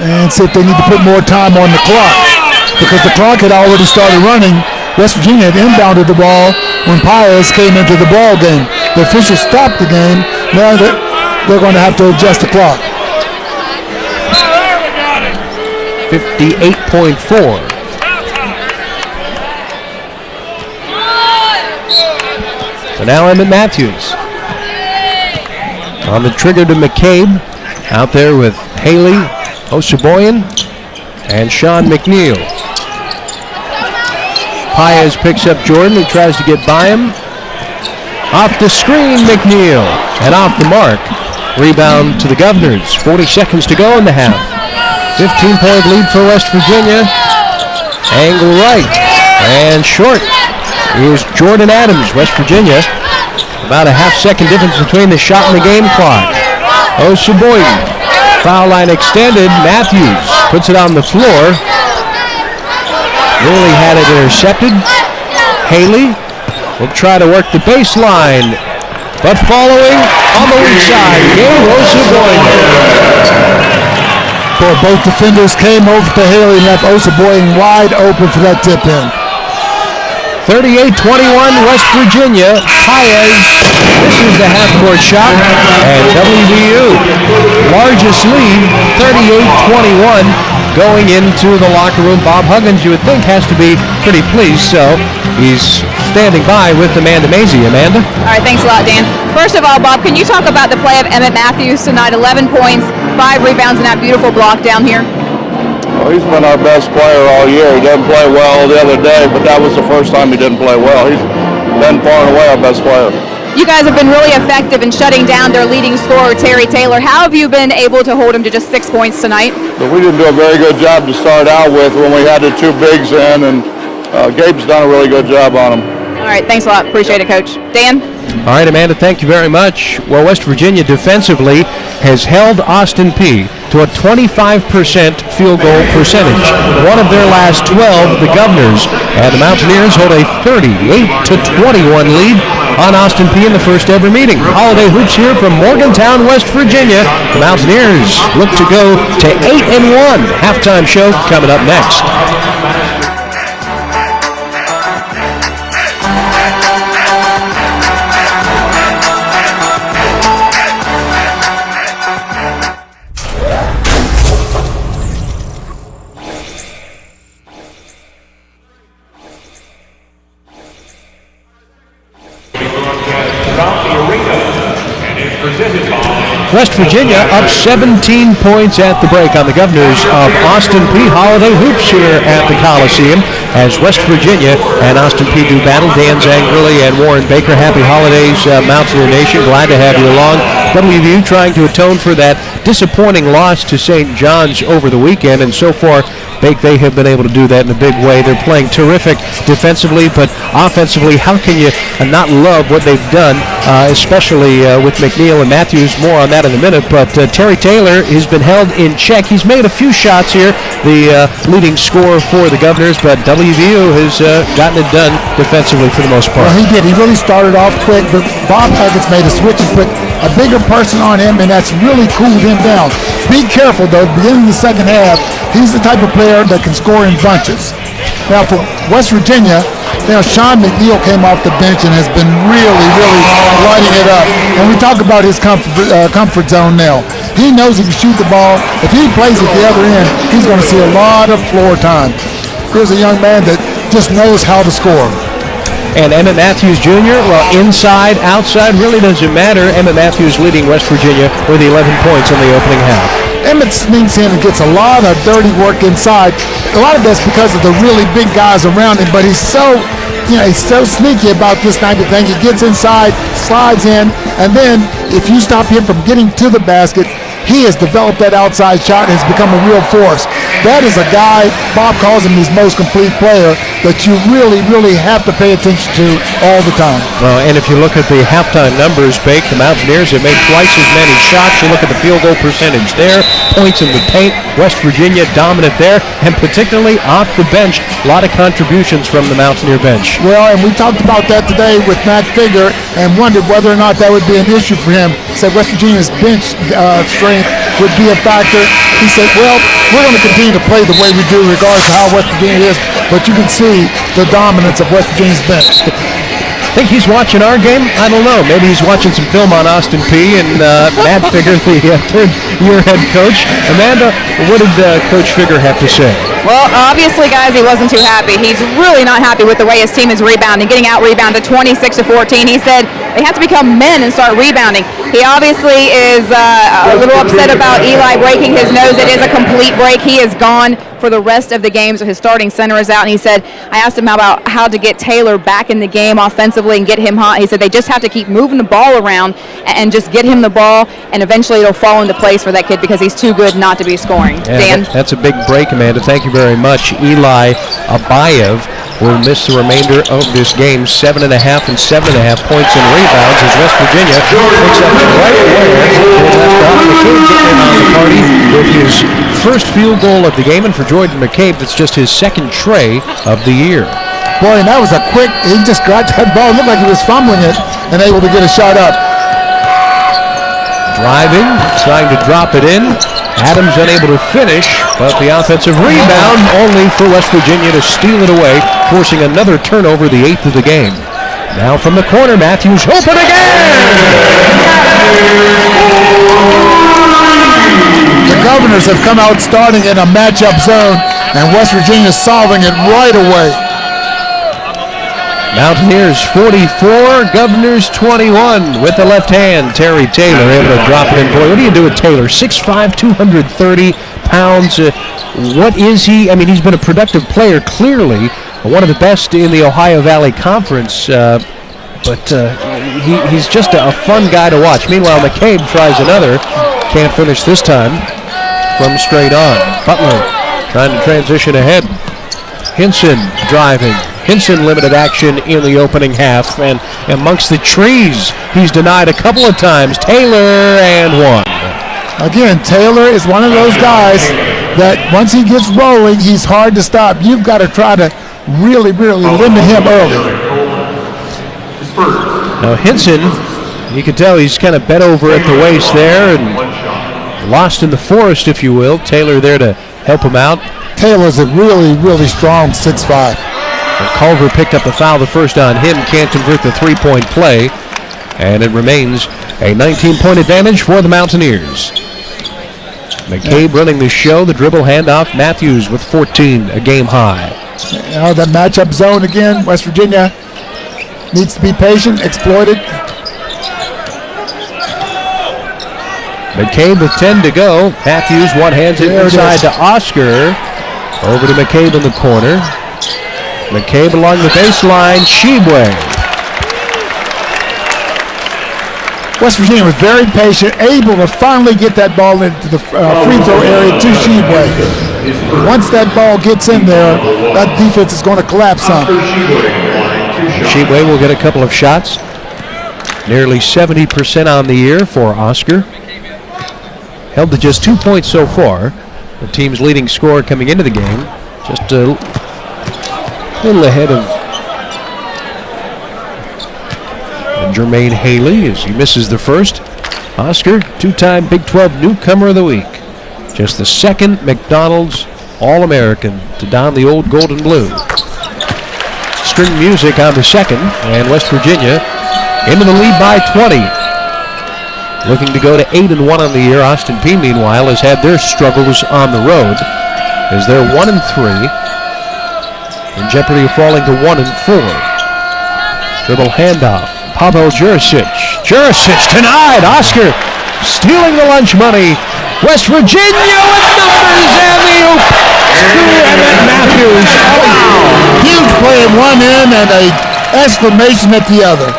and see if they need to put more time on the clock, because the clock had already started running. West Virginia had inbounded the ball when Peay came into the ball game. The officials stopped the game. Now they're going to have to adjust the clock. 58.4. So now Emmett Matthews on the trigger to McCabe, out there with Haley, Osaboyan, and Sean McNeil. Paez picks up Jordan, who tries to get by him. Off the screen, McNeil, and off the mark. Rebound to the Governors. 40 seconds to go in the half. 15-point lead for West Virginia. Angle right, and short. Here's Jordan Adams, West Virginia. About a half-second difference between the shot and the game clock. Osaboyan, foul line extended. Matthews puts it on the floor. Nearly had it intercepted. Haley will try to work the baseline, but following on the weak side, Gabe Osaboyan. Both defenders came over to Haley and left Osaboyan wide open for that tip in. 38-21, West Virginia. Paez, this is the half-court shot, and WVU, largest lead, 38-21, going into the locker room. Bob Huggins, you would think, has to be pretty pleased, so he's standing by with Amanda Mazey. Amanda? All right, thanks a lot, Dan. First of all, Bob, can you talk about the play of Emmett Matthews tonight? 11 points, 5 rebounds, and that beautiful block down here. Well, he's been our best player all year. He didn't play well the other day, but that was the first time he didn't play well. He's been far and away our best player. You guys have been really effective in shutting down their leading scorer, Terry Taylor. How have you been able to hold him to just 6 points tonight? But we didn't do a very good job to start out with when we had the 2 bigs in, and Gabe's done a really good job on him. All right, thanks a lot. Appreciate it, Coach. Dan? All right, Amanda, thank you very much. Well, West Virginia defensively has held Austin Peay to a 25% field goal percentage. One of their last 12, the Governors, and the Mountaineers hold a 38-21 lead on Austin Peay in the first ever meeting. Holiday Hoops here from Morgantown, West Virginia. The Mountaineers look to go to 8-1. Halftime show coming up next. West Virginia up 17 points at the break on the Governors of Austin Peay. Holiday Hoops here at the Coliseum as West Virginia and Austin Peay do battle. Dan Zangerli and Warren Baker. Happy holidays, Mountaineer Nation. Glad to have you along. WVU trying to atone for that disappointing loss to St. John's over the weekend, and so far they have been able to do that in a big way. They're playing terrific defensively, but offensively, how can you not love what they've done, especially with McNeil and Matthews? More on that in a minute, but Terry Taylor has been held in check. He's made a few shots here, the leading scorer for the Governors, but WVU has gotten it done defensively for the most part. Well, he did. He really started off quick, but Bob Huggins made a switch and put a bigger person on him, and that's really cooled him down. Be careful, though. Beginning of the second half, he's the type of player that can score in bunches. Now, for West Virginia, Sean McNeil came off the bench and has been really lighting it up. And we talk about his comfort zone now. He knows he can shoot the ball. If he plays at the other end, he's going to see a lot of floor time. Here's a young man that just knows how to score. And Emmett Matthews Jr., well, inside, outside, really doesn't matter. Emmett Matthews leading West Virginia with 11 points in the opening half. Emmett sneaks in and gets a lot of dirty work inside. A lot of that's because of the really big guys around him, but he's so sneaky about this type of thing. He gets inside, slides in, and then if you stop him from getting to the basket, he has developed that outside shot and has become a real force. That is a guy, Bob calls him his most complete player, that you really have to pay attention to all the time. Well, and if you look at the halftime numbers, Bake, the Mountaineers have made twice as many shots. You look at the field goal percentage there, points in the paint, West Virginia dominant there, and particularly off the bench, a lot of contributions from the Mountaineer bench. Well, and we talked about that today with Matt Figger and wondered whether or not that would be an issue for him. Said West Virginia's bench strength would be a factor. He said, well, we're going to continue to play the way we do regardless of how West Virginia is, but you can see the dominance of West Virginia's bench. Think he's watching our game? I don't know. Maybe he's watching some film on Austin Peay and Matt Figger, the third-year head coach. Amanda, what did Coach Figger have to say? Well, obviously, guys, he wasn't too happy. He's really not happy with the way his team is rebounding, getting out-rebounded 26-14. He said they have to become men and start rebounding. He obviously is a little upset about Eli breaking his nose. It is a complete break. He is gone for the rest of the game, so his starting center is out. And he said, I asked him about how to get Taylor back in the game offensively and get him hot. He said they just have to keep moving the ball around and just get him the ball, and eventually it'll fall into place for that kid because he's too good not to be scoring. Yeah, Dan? That's a big break, Amanda. Thank you very much. Eli Abayev will miss the remainder of this game. 7.5 and 7.5 points in rebounds as West Virginia picks up right where they left off. McCabe getting on the party with his first field goal of the game, and for Jordan McCabe, that's just his second tray of the year. Boy, and that was a quick, he just grabbed that ball. It looked like he was fumbling it and able to get a shot up. Driving, trying to drop it in. Adams unable to finish, but the offensive rebound only for West Virginia to steal it away, forcing another turnover, the 8th of the game. Now from the corner, Matthews open again! The Governors have come out starting in a matchup zone, and West Virginia is solving it right away. Mountaineers 44, Governors 21 with the left hand. Terry Taylor able to drop it in. Boy, what do you do with Taylor? 6'5", 230 pounds. What is he? I mean, he's been a productive player, clearly. One of the best in the Ohio Valley Conference. But he's just a fun guy to watch. Meanwhile, McCabe tries another. Can't finish this time from straight on. Butler trying to transition ahead. Hinson driving. Hinson limited action in the opening half, and amongst the trees, he's denied a couple of times. Taylor and one. Again, Taylor is one of those guys that once he gets rolling, he's hard to stop. You've got to try to really, really limit him early. Now Hinson, you can tell he's kind of bent over at the waist there and lost in the forest, if you will. Taylor there to help him out. Taylor's a really, really strong 6'5". Culver picked up the foul, the first on him. Can't convert the three-point play, and it remains a 19-point advantage for the Mountaineers. McCabe running the show, the dribble handoff. Matthews with 14, a game high. That matchup zone again. West Virginia needs to be patient, exploit it. McCabe with 10 to go. Matthews one-hands it inside to Oscar. Over to McCabe in the corner. McCabe along the baseline. Shibwe. West Virginia was very patient, able to finally get that ball into the free throw area to Shibwe. Once that ball gets in there, that defense is going to collapse some. Shibwe will get a couple of shots. Nearly 70% on the year for Oscar. Held to just 2 points so far. The team's leading scorer coming into the game. Just a little ahead of Jermaine Haley as he misses the first. Oscar, two-time Big 12 Newcomer of the Week. Just the second McDonald's All-American to don the old gold and blue. String music on the second, and West Virginia into the lead by 20. Looking to go to 8-1 on the year. Austin Peay, meanwhile, has had their struggles on the road as they're 1-3. In jeopardy of falling to 1-4. Dribble handoff. Pavel Jurisic. Jurisic denied. Oscar stealing the lunch money. West Virginia with numbers and the oop to Emmett Matthews. Wow. Huge play at one end and a exclamation at the other.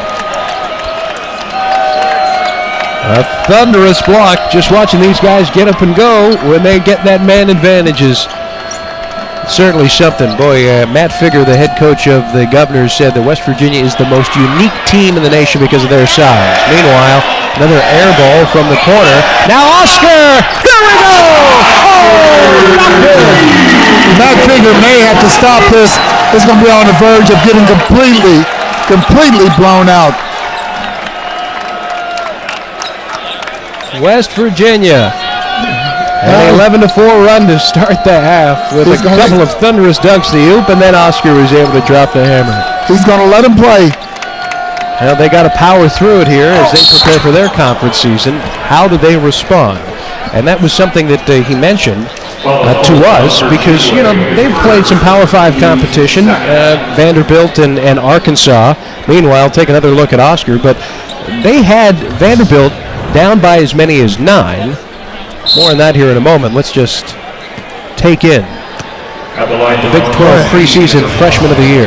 A thunderous block. Just watching these guys get up and go when they get that man advantage is certainly something. Boy, Matt Figger, the head coach of the Governors, said that West Virginia is the most unique team in the nation because of their size. Meanwhile, another air ball from the corner. Now Oscar! Here we go! Oh, not good. Matt Figger may have to stop this. It's going to be on the verge of getting completely blown out. West Virginia. An 11-4 run to start the half with a couple of thunderous dunks to the oop, and then Oscar was able to drop the hammer. He's going to let him play. Well, they got to power through it here as they prepare for their conference season. How do they respond? And that was something that he mentioned to us because, you know, they've played some Power 5 competition, Vanderbilt and Arkansas. Meanwhile, take another look at Oscar, but they had Vanderbilt down by as many as 9. More on that here in a moment. Let's just take in the Big 12 preseason freshman of the year.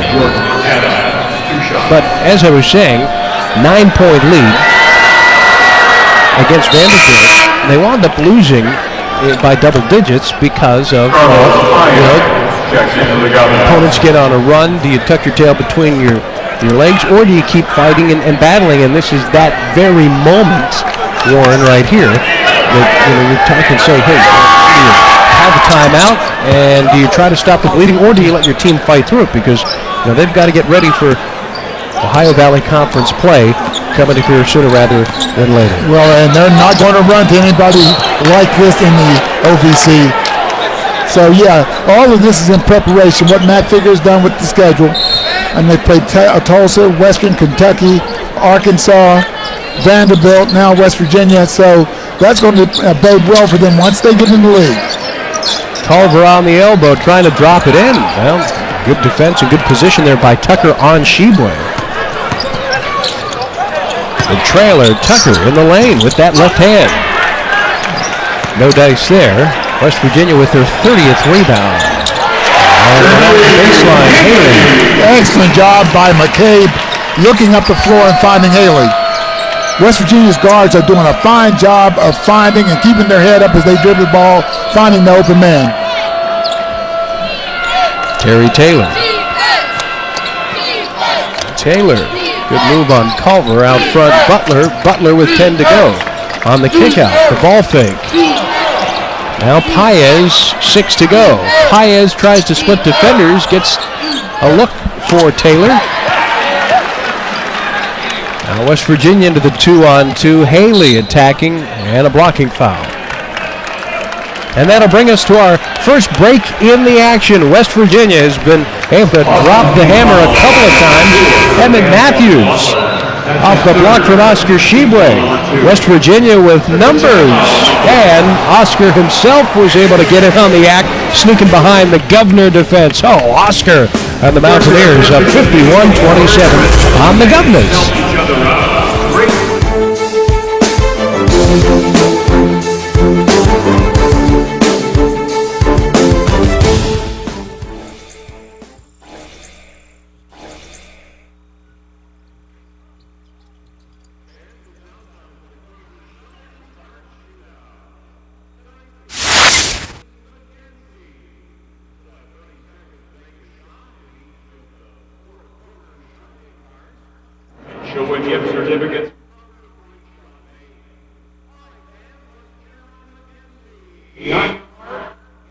But as I was saying, 9-point lead against Vanderbilt. They wound up losing by double digits because of, opponents get on a run. Do you tuck your tail between your legs, or do you keep fighting and battling? And this is that very moment, Warren, right here. That, you talk and say, hey, do you have a timeout, and do you try to stop the bleeding, or do you let your team fight through it? Because they've got to get ready for Ohio Valley Conference play coming here sooner rather than later. Well, and they're not going to run to anybody like this in the OVC. So, yeah, all of this is in preparation. What Matt Figger's done with the schedule. And they played Tulsa, Western Kentucky, Arkansas, Vanderbilt, now West Virginia. So that's going to bode well for them once they get in the league. Culver on the elbow trying to drop it in. Well, good defense and good position there by Tucker on Shibwe. The trailer, Tucker in the lane with that left hand. No dice there. West Virginia with their 30th rebound. Baseline, Haley. Excellent job by McCabe looking up the floor and finding Haley. West Virginia's guards are doing a fine job of finding and keeping their head up as they dribble the ball, finding the open man. Terry Taylor. Taylor. Good move on Culver. Out front, Butler. Butler with 10 to go. On the kickout, the ball fake. Now Paez, 6 to go. Paez tries to split defenders, gets a look for Taylor. Now West Virginia into the 2-on-2. Haley attacking and a blocking foul. And that'll bring us to our first break in the action. West Virginia has been able to drop the hammer a couple of times. And then Matthews off the block from Oscar Shibwe. West Virginia with numbers. And Oscar himself was able to get it on the act, sneaking behind the Governor defense. Oh, Oscar and the Mountaineers up 51-27 on the Governors. Showing gift certificates.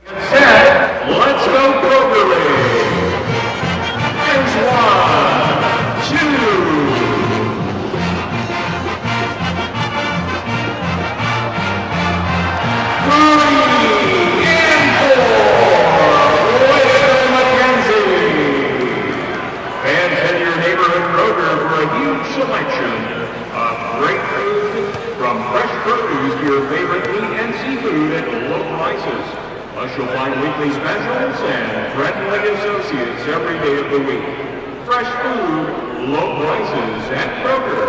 Set. Let's go Kroger. There's 1, 2. 3 and 4. Wayne McKenzie. Fans in your neighborhood Kroger for a huge selection of great food, from fresh produce to your favorite meat and seafood at low prices. Plus you'll find weekly specials and friendly associates every day of the week. Fresh food, low prices at Kroger.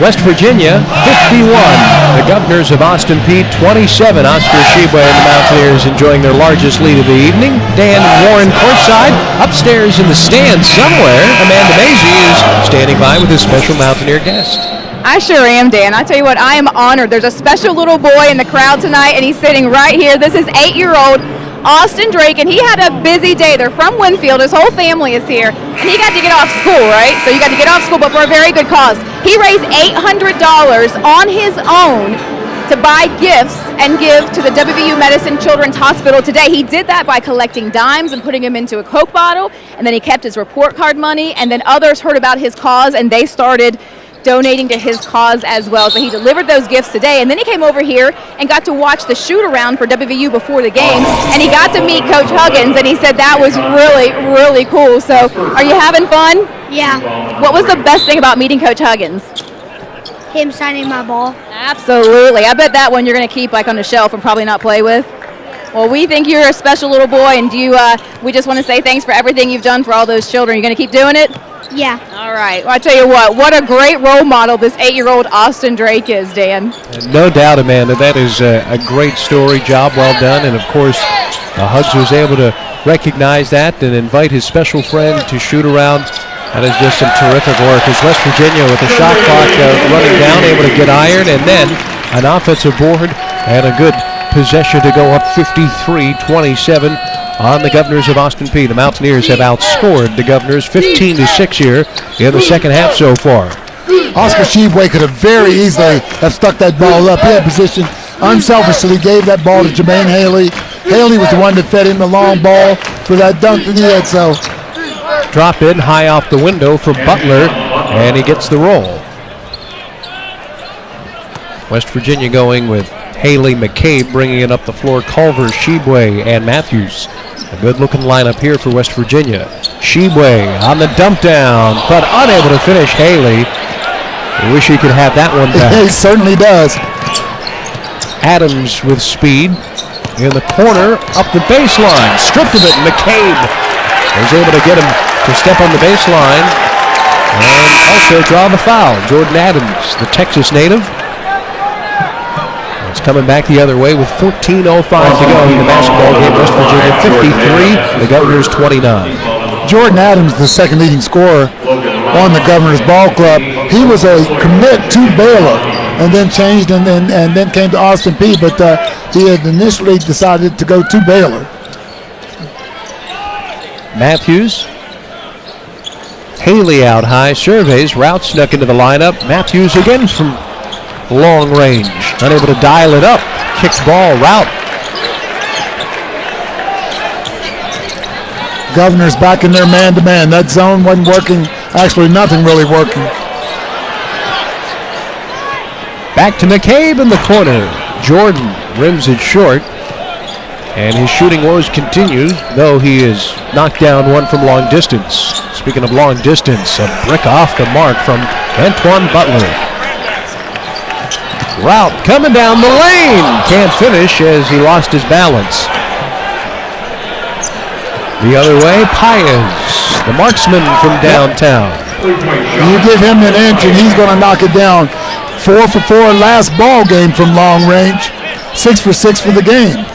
West Virginia, 51. The Governors of Austin Peay, 27. Oscar Shibwe and the Mountaineers enjoying their largest lead of the evening. Dan Warren courtside. Upstairs in the stands somewhere, Amanda Mazie is standing by with a special Mountaineer guest. I sure am, Dan. I tell you what, I am honored. There's a special little boy in the crowd tonight, and he's sitting right here. This is 8-year-old Austin Drake, and he had a busy day. They're from Winfield. His whole family is here, and he got to get off school, right? So you got to get off school, but for a very good cause. He raised $800 on his own to buy gifts and give to the WVU Medicine Children's Hospital today. He did that by collecting dimes and putting them into a Coke bottle, and then he kept his report card money, and then others heard about his cause, and they started donating to his cause as well. So he delivered those gifts today, and then he came over here and got to watch the shoot-around for WVU before the game, and he got to meet Coach Huggins, and he said that was really, really cool. So are you having fun? Yeah. What was the best thing about meeting Coach Huggins? Him signing my ball. Absolutely. I bet that one you're going to keep like on the shelf and probably not play with. Well, we think you're a special little boy, and we just want to say thanks for everything you've done for all those children. You're going to keep doing it? Yeah. All right. Well, I tell you what a great role model this 8-year-old Austin Drake is, Dan. No doubt, Amanda. That is a great story. Job well done. And, of course, Hugs was able to recognize that and invite his special friend to shoot around. That is just some terrific work. As West Virginia with the shot clock running down, able to get iron, and then an offensive board and a good possession to go up 53-27 on the Governors of Austin Peay. The Mountaineers have outscored the Governors 15-6 here in the second half so far. Oscar Shibwe could have very easily have stuck that ball up. He had position unselfishly, gave that ball to Jermaine Haley. Haley was the one that fed him the long ball for that dunk that he had. So drop in high off the window for Butler, and he gets the roll. West Virginia going with Haley, McCabe bringing it up the floor, Culver, Shibwe, and Matthews. A good-looking lineup here for West Virginia. Shebue on the dump down, but unable to finish. Haley. I wish he could have that one back. He certainly does. Adams with speed. In the corner, up the baseline. Stripped of it. McCabe was able to get him to step on the baseline and also draw the foul. Jordan Adams, the Texas native. It's coming back the other way with 14:05 to go in the basketball game. West Virginia 53, the Governors 29. Jordan Adams, the second leading scorer on the Governor's Ball Club, he was a commit to Baylor and then changed and then came to Austin Peay, but he had initially decided to go to Baylor. Matthews. Haley out high, surveys, Rout snuck into the lineup. Matthews again from long range, unable to dial it up. Kicked ball, Rout. Governors back in their man-to-man. That zone wasn't working. Actually, nothing really working. Back to McCabe in the corner. Jordan rims it short. And his shooting woes continues, though he is knocked down one from long distance. Speaking of long distance, a brick off the mark from Antoine Butler. Rout coming down the lane. Can't finish as he lost his balance. The other way, Paez, the marksman from downtown. You give him an inch and he's going to knock it down. 4 for 4 last ball game from long range. 6 for 6 for the game.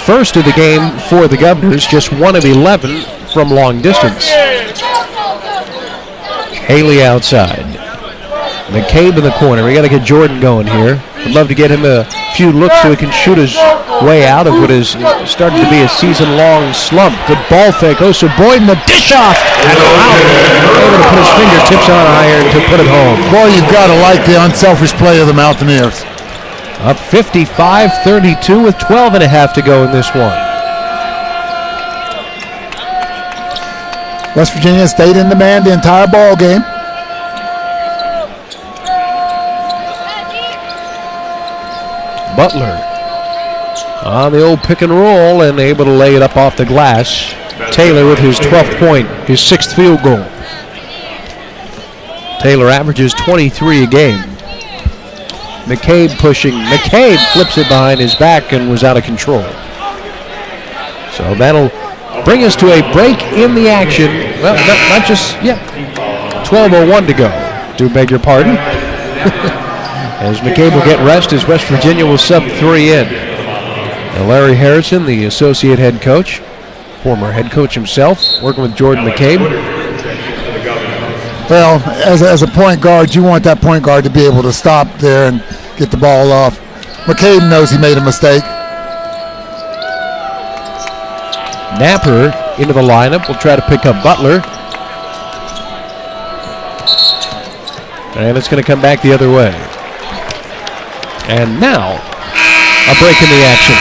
First of the game for the Governors, just 1 of 11 from long distance. Haley outside. McCabe in the corner. We got to get Jordan going here. I'd love to get him a few looks so he can shoot his way out of what is starting to be a season-long slump. Good ball fake. So Boyd in the dish off. And able to put his fingertips on iron to put it home. Boy, you've got to like the unselfish play of the Mountaineers. Up 55-32 with 12 and a half to go in this one. West Virginia stayed in demand the entire ball game. Butler on the old pick and roll and able to lay it up off the glass. Taylor with his 12th point, his 6th field goal. Taylor averages 23 a game. McCabe pushing. McCabe flips it behind his back and was out of control. So that'll bring us to a break in the action. Well, not just, 12:01 to go. Do beg your pardon. As McCabe will get rest, as West Virginia will sub 3 in. Now Larry Harrison, the associate head coach, former head coach himself, working with Jordan McCabe. Well, as a point guard, you want that point guard to be able to stop there and get the ball off. McCabe knows he made a mistake. Napper into the lineup. Will try to pick up Butler. And it's going to come back the other way. And now, a break in the action.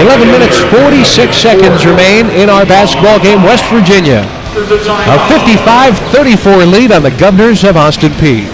11 minutes, 46 seconds remain in our basketball game. West Virginia, a 55-34 lead on the Governors of Austin Peay.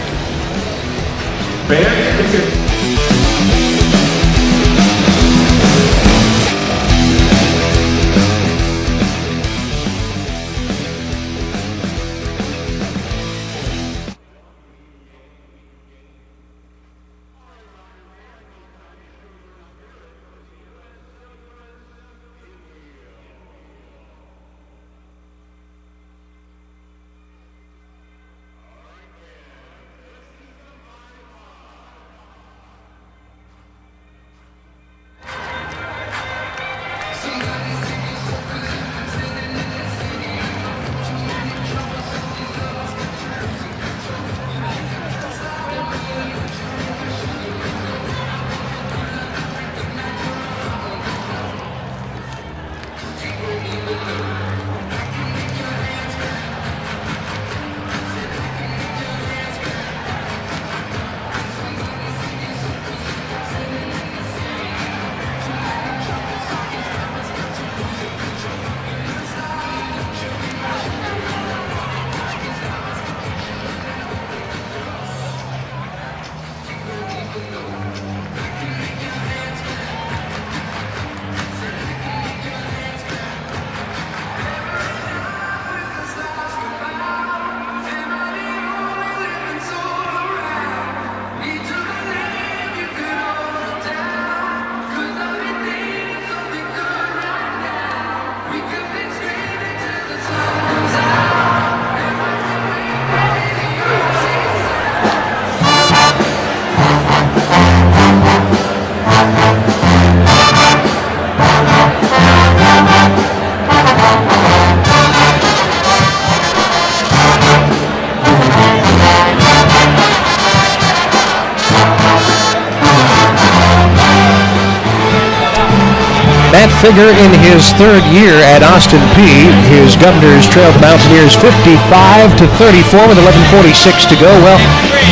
Matt Figger in his third year at Austin Peay. His Governors trailed the Mountaineers 55-34 with 11:46 to go. Well,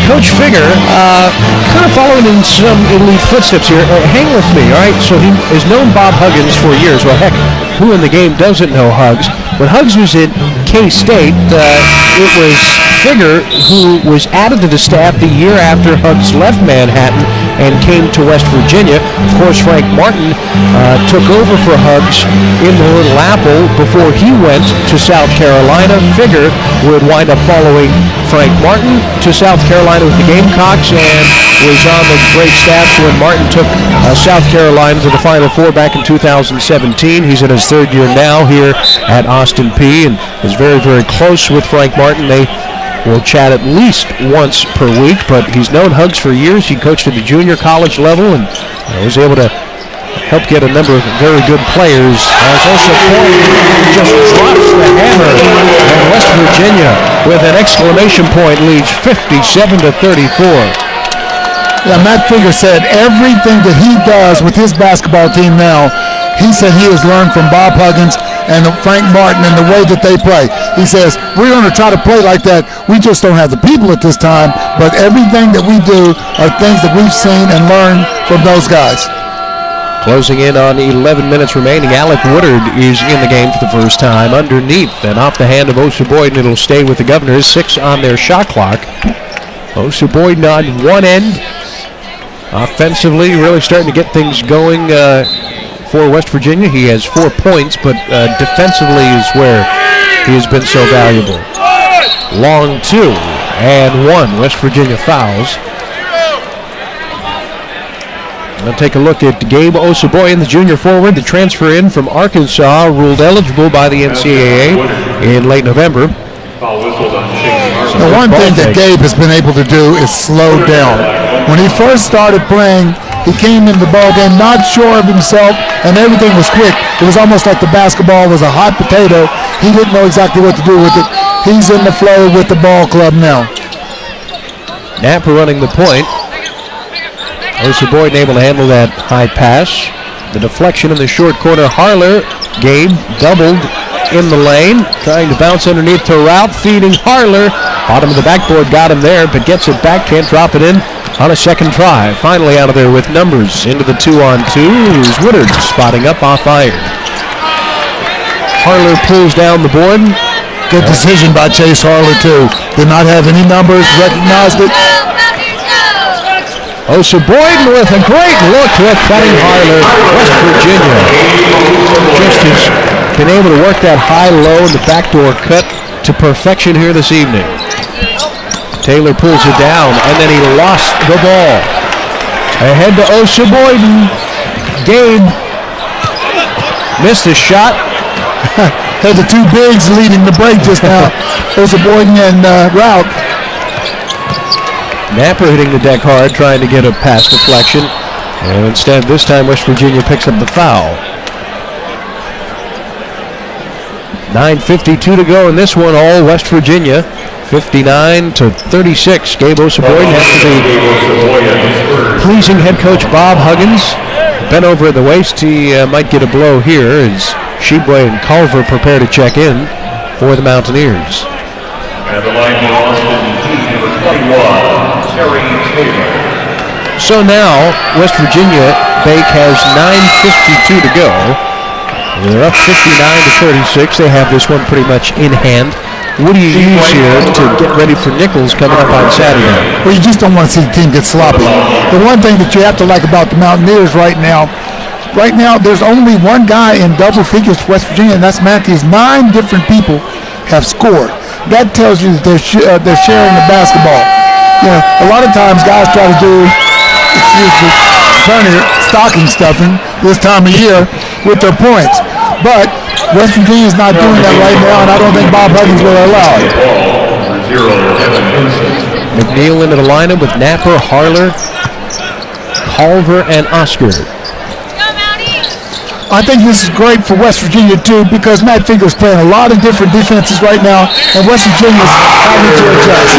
Coach Figger kind of following in some elite footsteps here. Hang with me, all right? So he has known Bob Huggins for years. Well, heck, who in the game doesn't know Huggs? When Huggs was at K-State, it was Figger who was added to the staff the year after Huggs left Manhattan and came to West Virginia. Of course, Frank Martin took over for Huggs in the Little Apple before he went to South Carolina. Figger would wind up following Frank Martin to South Carolina with the Gamecocks and was on the great staff when Martin took South Carolina to the Final Four back in 2017. He's in his third year now here at Austin Peay and is very, very close with Frank Martin. They will chat at least once per week, but he's known Huggs for years. He coached at the junior college level and was able to help get a number of very good players. As also just drops the hammer, and West Virginia with an exclamation point leads 57-34. Yeah, Matt Figger said everything that he does with his basketball team now, he said he has learned from Bob Huggins and Frank Martin and the way that they play. He says, we're going to try to play like that. We just don't have the people at this time, but everything that we do are things that we've seen and learned from those guys. Closing in on 11 minutes remaining, Alec Woodard is in the game for the first time underneath and off the hand of Oseboyden. It'll stay with the Governors, 6 on their shot clock. Oseboyden on one end. Offensively, really starting to get things going for West Virginia. He has 4 points, but defensively is where he has been so valuable. Long 2 and 1. West Virginia fouls. We'll take a look at Gabe Oseboyden, the junior forward, the transfer in from Arkansas, ruled eligible by the NCAAB in late November. The one thing that Gabe has been able to do is slow down. When he first started playing, he came into the ball game not sure of himself, and everything was quick. It was almost like the basketball was a hot potato. He didn't know exactly what to do with it. He's in the flow with the ball club now. Napper running the point. Oseboyden able to handle that high pass. The deflection in the short corner. Harler, Gabe doubled in the lane, trying to bounce underneath to Rout, feeding Harler. Bottom of the backboard got him there, but gets it back, can't drop it in on a second try. Finally out of there with numbers into the 2-on-2 is Woodard spotting up off iron. Harler pulls down the board. Good decision by Chase Harler too. Did not have any numbers, recognized it. Oseboyden with a great look with cutting Harler. West Virginia just has been able to work that high-low and the backdoor cut to perfection here this evening. Taylor pulls it down, and then he lost the ball. Ahead to Oseboyden. Gabe missed his shot. Had the 2 bigs leading the break just now. Oseboyden and Rout. Napper hitting the deck hard, trying to get a pass deflection. And instead, this time, West Virginia picks up the foul. 9:52 to go in this one, all West Virginia. 59-36. Gabe Oseboyden after the pleasing head coach Bob Huggins. Bent over at the waist, he might get a blow here as Sheboy and Culver prepare to check in for the Mountaineers. And the line for Austin Peay, number 21, Terry Taylor. So now, West Virginia, Bake has 9:52 to go. They're up 59-36. They have this one pretty much in hand. What do you use here to get ready for Nichols coming up on Saturday? Well, you just don't want to see the team get sloppy. The one thing that you have to like about the Mountaineers right now, there's only one guy in double figures for West Virginia, and that's Matthews. 9 different people have scored. That tells you that they're sharing the basketball. You know, a lot of times guys try to do, excuse me, Turner stocking stuffing this time of year with their points. But West Virginia is not doing that right now, and I don't think Bob Huggins will allow it. McNeil into the lineup with Napper, Harler, Culver, and Oscar. I think this is great for West Virginia, too, because Matt Figger's playing a lot of different defenses right now, and West Virginia's having to adjust.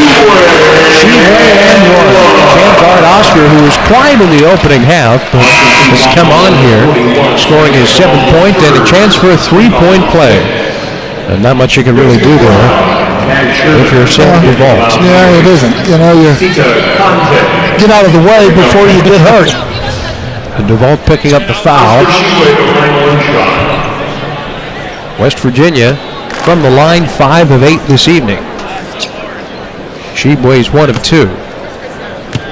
Sheboy and one. Can't guard Oscar, who was quiet in the opening half, but has come on here, scoring his 7th point and a chance for a 3-point play. And not much you can really do there if you're Sam DeVault. Yeah, it isn't. You know, you get out of the way before you get hurt. And DeVault picking up the foul. West Virginia from the line, 5 of 8 this evening. Sheboy's 1 of 2.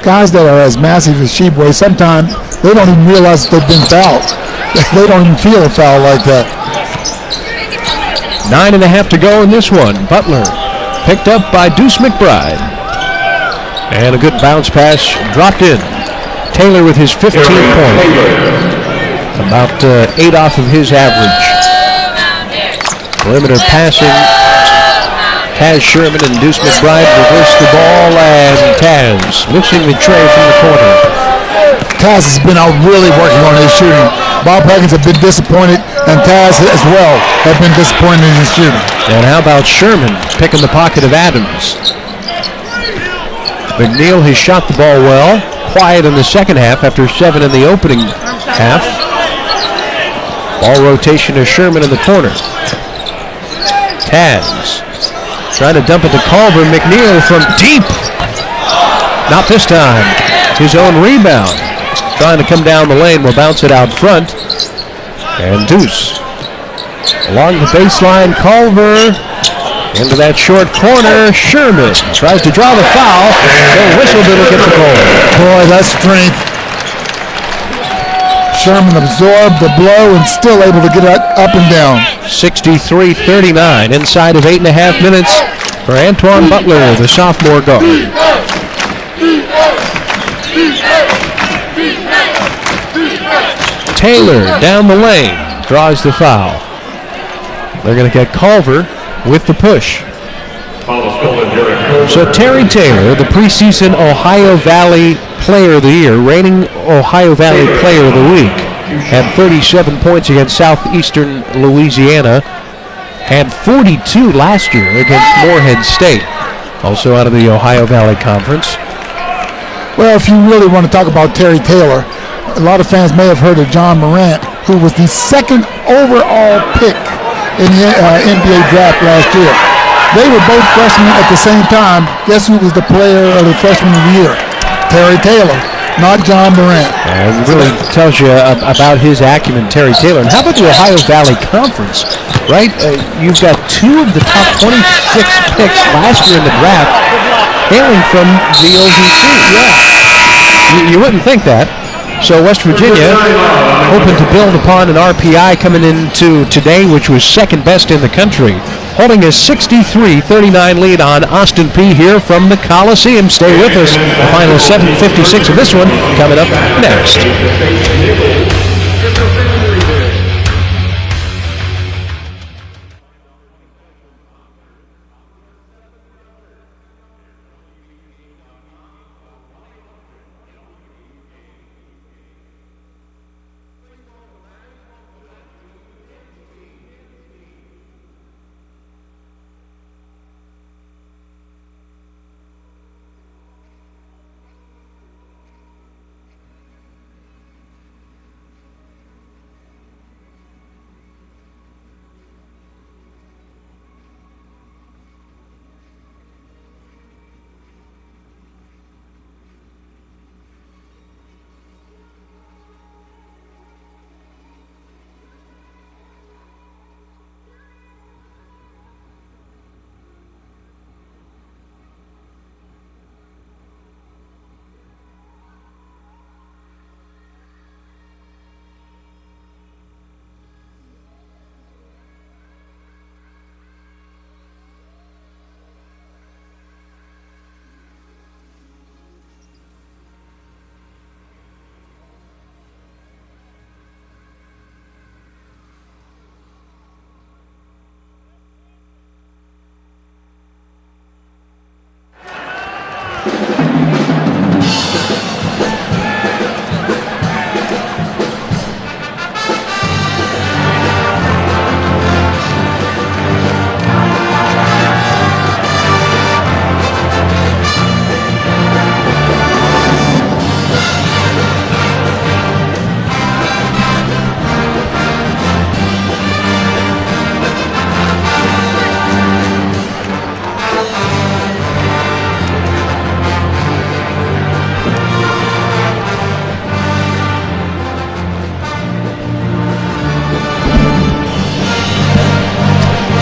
Guys that are as massive as Sheboy, sometimes they don't even realize they've been fouled. They don't even feel a foul like that. 9.5 to go in this one. Butler picked up by Deuce McBride. And a good bounce pass dropped in. Taylor with his 15th point. About 8 off of his average. Perimeter passing. Taz Sherman and Deuce McBride reverse the ball, and Taz missing the tray from the corner. Taz has been out really working on his shooting. Bob Huggins have been disappointed, and Taz as well have been disappointed in his shooting. And how about Sherman picking the pocket of Adams? McNeil has shot the ball well. Quiet in the second half after 7 in the opening half. Ball rotation to Sherman in the corner. Taz trying to dump it to Culver. McNeil from deep. Not this time. His own rebound. Trying to come down the lane. Will bounce it out front. And Deuce. Along the baseline, Culver. Into that short corner. Sherman tries to draw the foul. The whistle didn't get the goal. Boy, that's strength. Sherman absorbed the blow and still able to get it up and down. 63-39 inside of 8.5 minutes for Antoine Butler, the sophomore guard. Taylor down the lane draws the foul. They're going to get Culver with the push. So Terry Taylor, the preseason Ohio Valley Player of the Year, reigning Ohio Valley Player of the Week, had 37 points against Southeastern Louisiana, had 42 last year against Morehead State, also out of the Ohio Valley Conference. Well, if you really want to talk about Terry Taylor, a lot of fans may have heard of John Morant, who was the 2nd overall pick in the NBA draft last year. They were both freshmen at the same time. Guess who was the player of the freshman of the year? Terry Taylor, not John Morant. It really tells you about his acumen, Terry Taylor. And how about the Ohio Valley Conference, right? You've got 2 of the top 26 picks last year in the draft hailing from the OVC. Yeah. You wouldn't think that. So West Virginia hoping to build upon an RPI coming into today, which was 2nd best in the country, holding a 63-39 lead on Austin Peay here from the Coliseum. Stay with us. The final 7:56 of this one coming up next.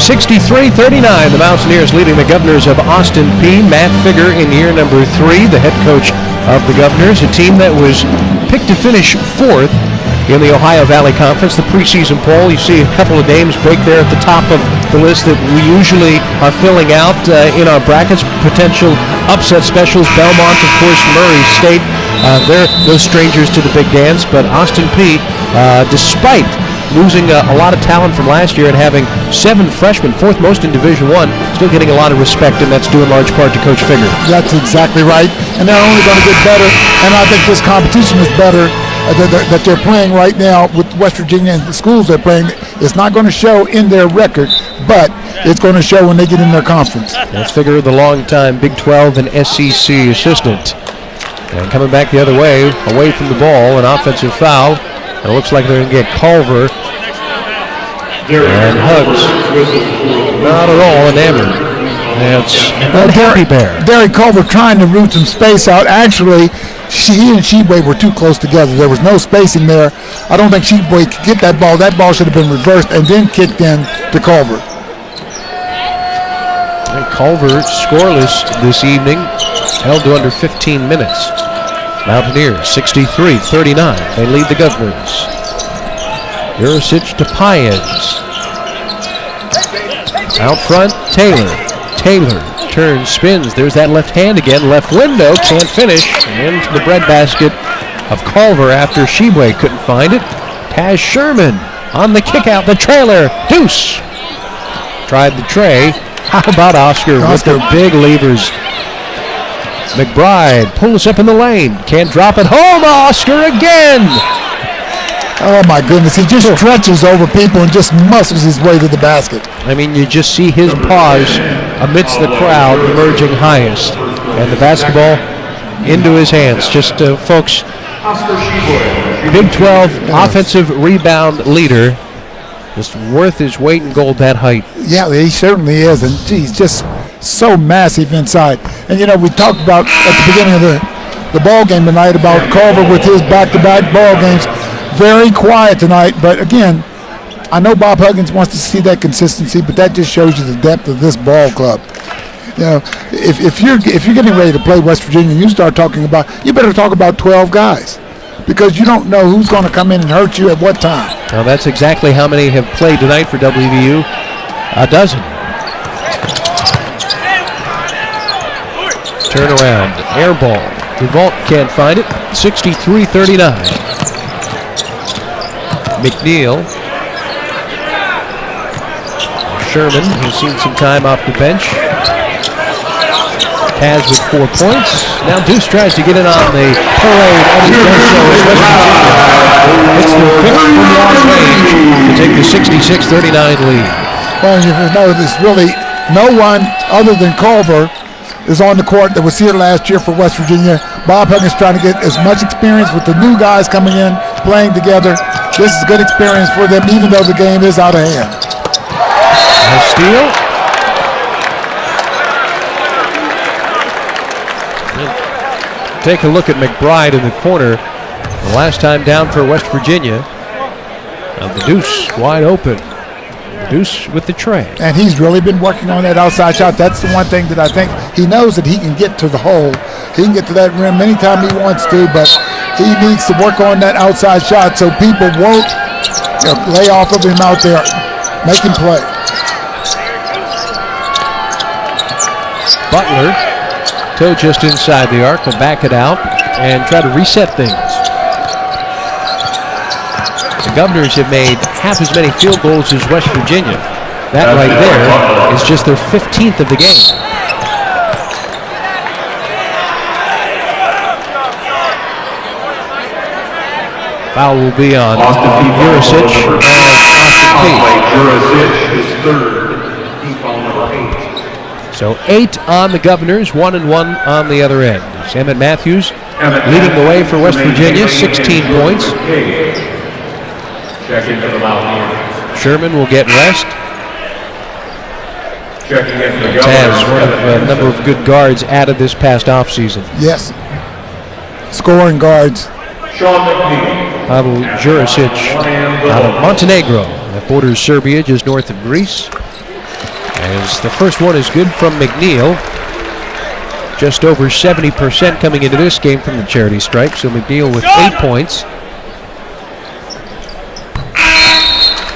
63-39, the Mountaineers leading the Governors of Austin Peay. Matt Figger in year number 3, the head coach of the Governors, a team that was picked to finish 4th in the Ohio Valley Conference. The preseason poll, you see a couple of names break there at the top of the list that we usually are filling out in our brackets. Potential upset specials, Belmont, of course, Murray State. They're no strangers to the big dance, but Austin Peay, despite losing a lot of talent from last year and having 7 freshmen, 4th most in Division I, still getting a lot of respect, and that's due in large part to Coach Figger. That's exactly right, and they're only going to get better, and I think this competition is better that they're playing right now with West Virginia and the schools they're playing. It's not going to show in their record, but it's going to show when they get in their conference. That's Figger, the longtime Big 12 and SEC assistant. And coming back the other way, away from the ball, an offensive foul. It looks like they're going to get Culver. And Hugs, not at all enamored. It's a happy bear. Derek Culver trying to root some space out. Actually, he and Sheboy were too close together. There was no spacing there. I don't think Sheboy could get that ball. That ball should have been reversed and then kicked in to Culver. And Culver scoreless this evening, held to under 15 minutes. Mountaineers 63-39. They lead the Governors. Jurisic to Paez. Out front, Taylor. Taylor turns, spins. There's that left hand again. Left window, can't finish. And into the breadbasket of Culver after Sheboy couldn't find it. Taz Sherman on the kick out, the trailer. Deuce. Tried the tray. How about Oscar with the big levers? McBride pulls up in the lane. Can't drop it home. Oscar again. Oh, my goodness. He just stretches over people and just muscles his way to the basket. I mean, you just see his pause amidst the crowd emerging highest. And the basketball into his hands. Just, folks, Big 12 offensive rebound leader. Just worth his weight in gold, that height. Yeah, he certainly is. And he's just so massive inside. And, you know, we talked about at the beginning of the ball game tonight about Culver with his back-to-back ball games. Very quiet tonight, but again, I know Bob Huggins wants to see that consistency, but that just shows you the depth of this ball club. You know, if you're getting ready to play West Virginia, you start talking about, you better talk about 12 guys, because you don't know who's going to come in and hurt you at what time. Well, that's exactly how many have played tonight for WVU. A dozen. Turnaround, air ball. DeVault can't find it. 63-39. McNeil. Sherman has seen some time off the bench. Taz with 4 points. Now Deuce tries to get in on the parade, and he does so. It's the 5th from long range to take the 66-39 lead. Well, you know, there's really no one other than Culver is on the court that was here last year for West Virginia. Bob Huggins trying to get as much experience with the new guys coming in, playing together. This is a good experience for them, even though the game is out of hand. A steal. Take a look at McBride in the corner. The last time down for West Virginia. The Deuce wide open. Deuce with the tray. And he's really been working on that outside shot. That's the one thing that I think he knows, that he can get to the hole. He can get to that rim anytime he wants to, but he needs to work on that outside shot so people won't lay off of him out there. Make him play. Butler, toe just inside the arc, will back it out and try to reset things. The Governors have made half as many field goals as West Virginia. That right there is just their 15th of the game. Foul will be on Jurisic and Austin Peay. Jurisic is third. Team foul number 8. So 8 on the Governors, 1 and 1 on the other end. Emmett Matthews leading the way for West Virginia, 16 points. Checking for the Mountaineers. Sherman will get rest. Checking in for the Taz, Governors. one of a number of good guards added this past offseason. Yes. Scoring guards. Sean McNeil. Pavel Jurisic out of Montenegro. That borders Serbia, just north of Greece. As the first one is good from McNeil. Just over 70% coming into this game from the charity stripe. So McNeil with 8 points.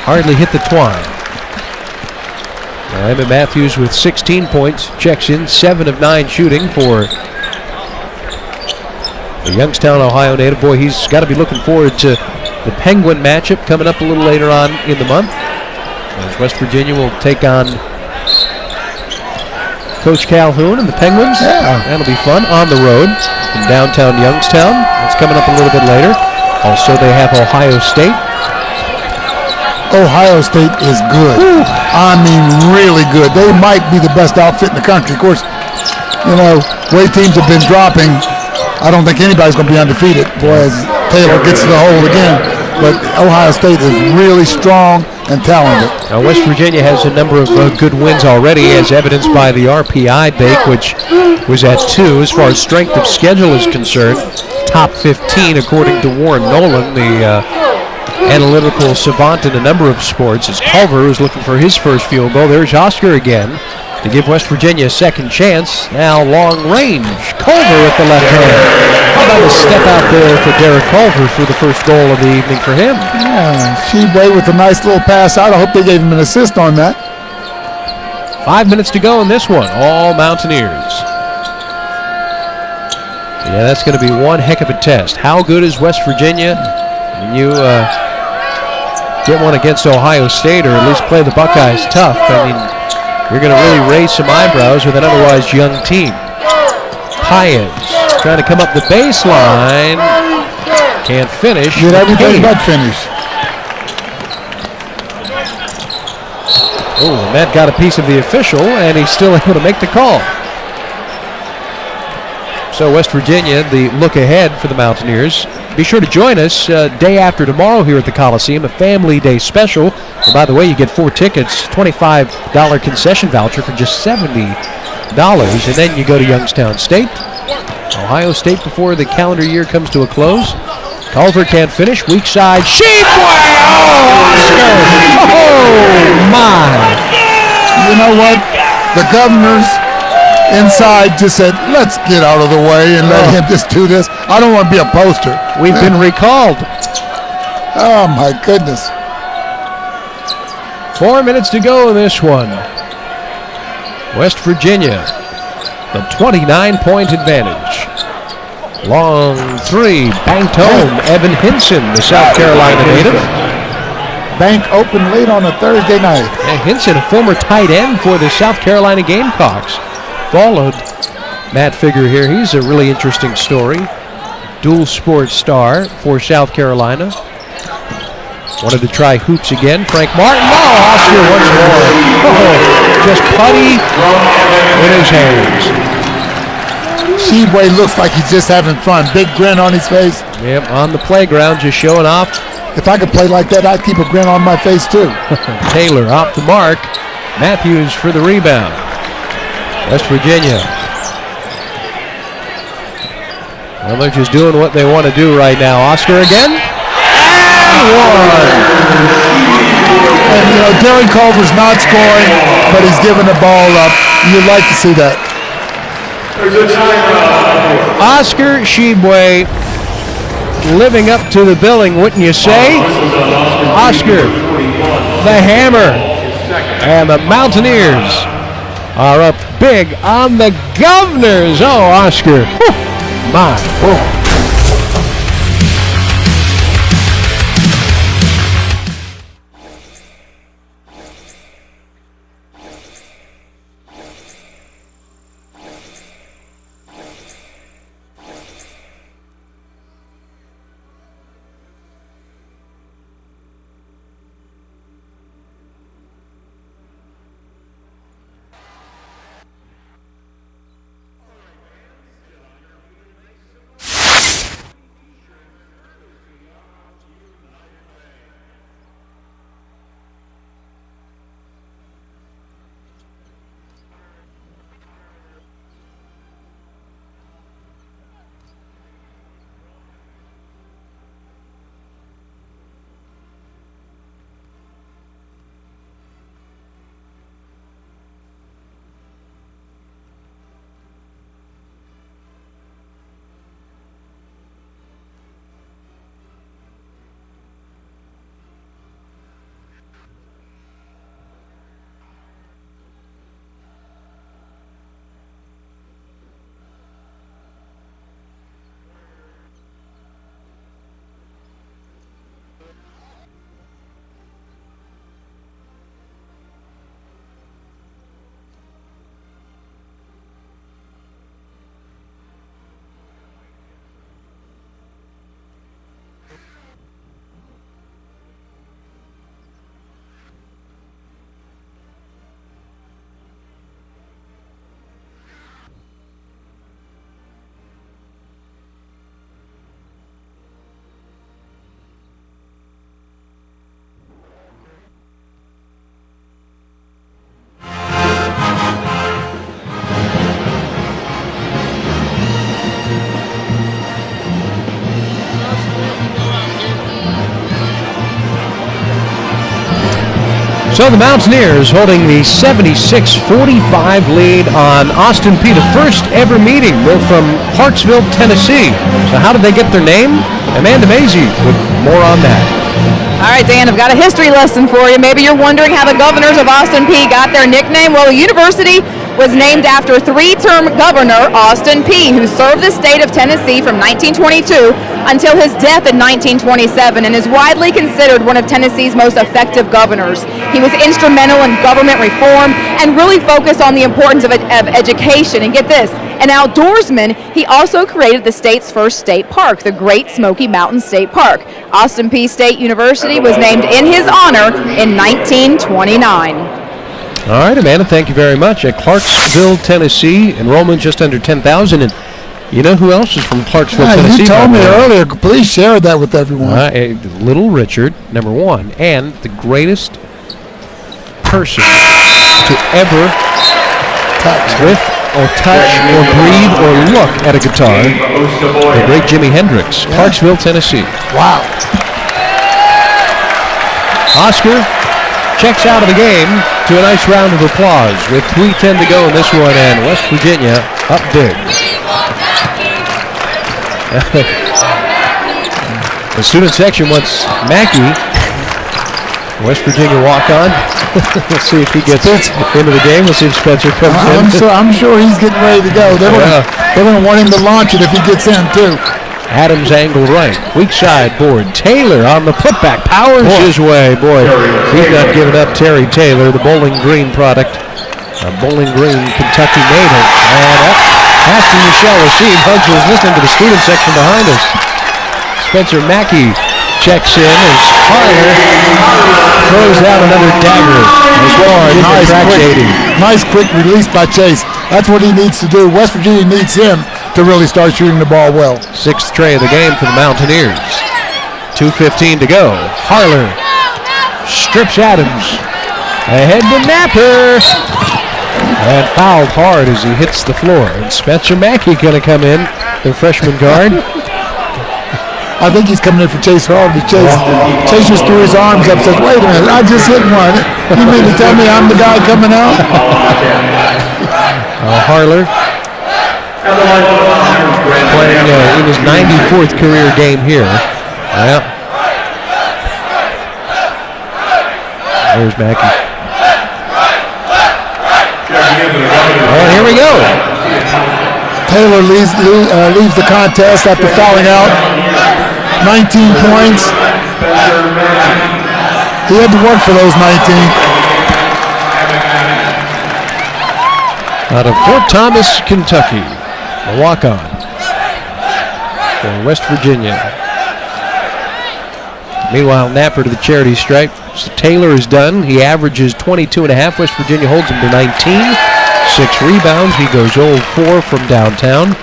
Hardly hit the twine. Now Emmett Matthews with 16 points. Checks in 7 of 9 shooting for the Youngstown, Ohio native. Boy, he's got to be looking forward to the Penguin matchup coming up a little later on in the month. As West Virginia will take on Coach Calhoun and the Penguins. Yeah. That'll be fun on the road in downtown Youngstown. That's coming up a little bit later. Also, they have Ohio State. Ohio State is good. I mean, really good. They might be the best outfit in the country. Of course, you know, way teams have been dropping, I don't think anybody's going to be undefeated. Boy, as Taylor gets to the hole again. But Ohio State is really strong and talented. Now, West Virginia has a number of good wins already, as evidenced by the RPI bake, which was at 2. As far as strength of schedule is concerned, top 15 according to Warren Nolan, the analytical savant in a number of sports. As Culver is looking for his first field goal. There's Oscar again to give West Virginia a second chance. Now long range. Culver with the left hand. How about a step out there for Derek Culver for the first goal of the evening for him? Yeah, Sheboy with a nice little pass out. I hope they gave him an assist on that. 5 minutes to go in this one. All Mountaineers. Yeah, that's going to be one heck of a test. How good is West Virginia when you get one against Ohio State, or at least play the Buckeyes tough? I mean, you're going to really raise some eyebrows with an otherwise young team. Peay trying to come up the baseline. Can't finish. Did everything but finish. Oh, Matt got a piece of the official, and he's still able to make the call. So West Virginia, the look ahead for the Mountaineers. Be sure to join us day after tomorrow here at the Coliseum, a Family Day special. And by the way, you get 4 tickets, $25 concession voucher for just $70. And then you go to Youngstown State, Ohio State before the calendar year comes to a close. Culver can't finish. Weak side. Sheboy! Oh, my. You know what? The Governors inside just said, let's get out of the way and let him just do this. I don't want to be a poster. We've been recalled. Oh, my goodness. 4 minutes to go in this one. West Virginia, the 29-point advantage. Long 3, banked home. Evan Hinson, the South Carolina native. Bank opened late on a Thursday night. And Hinson, a former tight end for the South Carolina Gamecocks. Followed Matt Figure here. He's a really interesting story. Dual sports star for South Carolina. Wanted to try hoops again. Frank Martin. Oh, Oscar once more. Oh, just putty in his hands. Sheboy looks like he's just having fun. Big grin on his face. Yep, on the playground, just showing off. If I could play like that, I'd keep a grin on my face too. Taylor off the mark. Matthews for the rebound. West Virginia. Well, they're just doing what they want to do right now. Oscar again. And one. And, you know, Derek Culver's not scoring, but he's giving the ball up. You'd like to see that. Oscar Sheboy living up to the billing, wouldn't you say? Oscar, the hammer, and the Mountaineers are up big on the Governors. Oh, Oscar. Whew. My. Whoa. So the Mountaineers holding the 76-45 lead on Austin Peay. The first ever meeting. They're from Clarksville, Tennessee. So how did they get their name? Amanda Mazey with more on that. All right, Dan, I've got a history lesson for you. Maybe you're wondering how the Governors of Austin Peay got their nickname. Well, the university was named after three-term governor Austin Peay, who served the state of Tennessee from 1922 until his death in 1927 and is widely considered one of Tennessee's most effective governors. He was instrumental in government reform and really focused on the importance of education. And get this, an outdoorsman, he also created the state's first state park, the Great Smoky Mountain State Park. Austin Peay State University was named in his honor in 1929. All right, Amanda, thank you very much. At Clarksville, Tennessee, enrollment just under 10,000. And you know who else is from Clarksville, Tennessee? You told me earlier. Please share that with everyone. Little Richard, number one, and the greatest person to ever touch or breathe or look at a guitar, the great Jimi Hendrix, Clarksville, Tennessee. Wow. Oscar checks out of the game to a nice round of applause with 3:10 to go in this one, and West Virginia up big. The student section wants Mackey, West Virginia walk-on. We'll see if he gets into the game. We'll see if Spencer comes in. I'm sure he's getting ready to go. They're going to want him to launch it if he gets in, too. Adams angle right. Weak side board. Taylor on the putback. Powers his way. Boy, he's not giving up. Terry Taylor, the Bowling Green product. A Bowling Green, Kentucky native. And up past the Michelle receive. Hugs was listening to the student section behind us. Spencer Mackey checks in as Harler throws out another dagger. Nice quick release by Chase. That's what he needs to do. West Virginia needs him to really start shooting the ball well. Sixth tray of the game for the Mountaineers. 2:15 to go. Harler strips Adams. Ahead to Napper. And fouled hard as he hits the floor. And Spencer Mackey going to come in, the freshman guard. I think he's coming in for Chase Harley. Chase just threw his arms up and says, wait a minute, I just hit one. You mean to tell me I'm the guy coming out? Harler playing in his 94th career game here. Well, there's Mackey. Oh, here we go. Taylor leaves the contest after fouling out. 19 points. He had to work for those 19. Out of Fort Thomas, Kentucky, a walk-on for West Virginia. Meanwhile, Napper to the charity stripe. So Taylor is done. He averages 22.5. West Virginia holds him to 19. 6 rebounds. He goes 0-4 from downtown.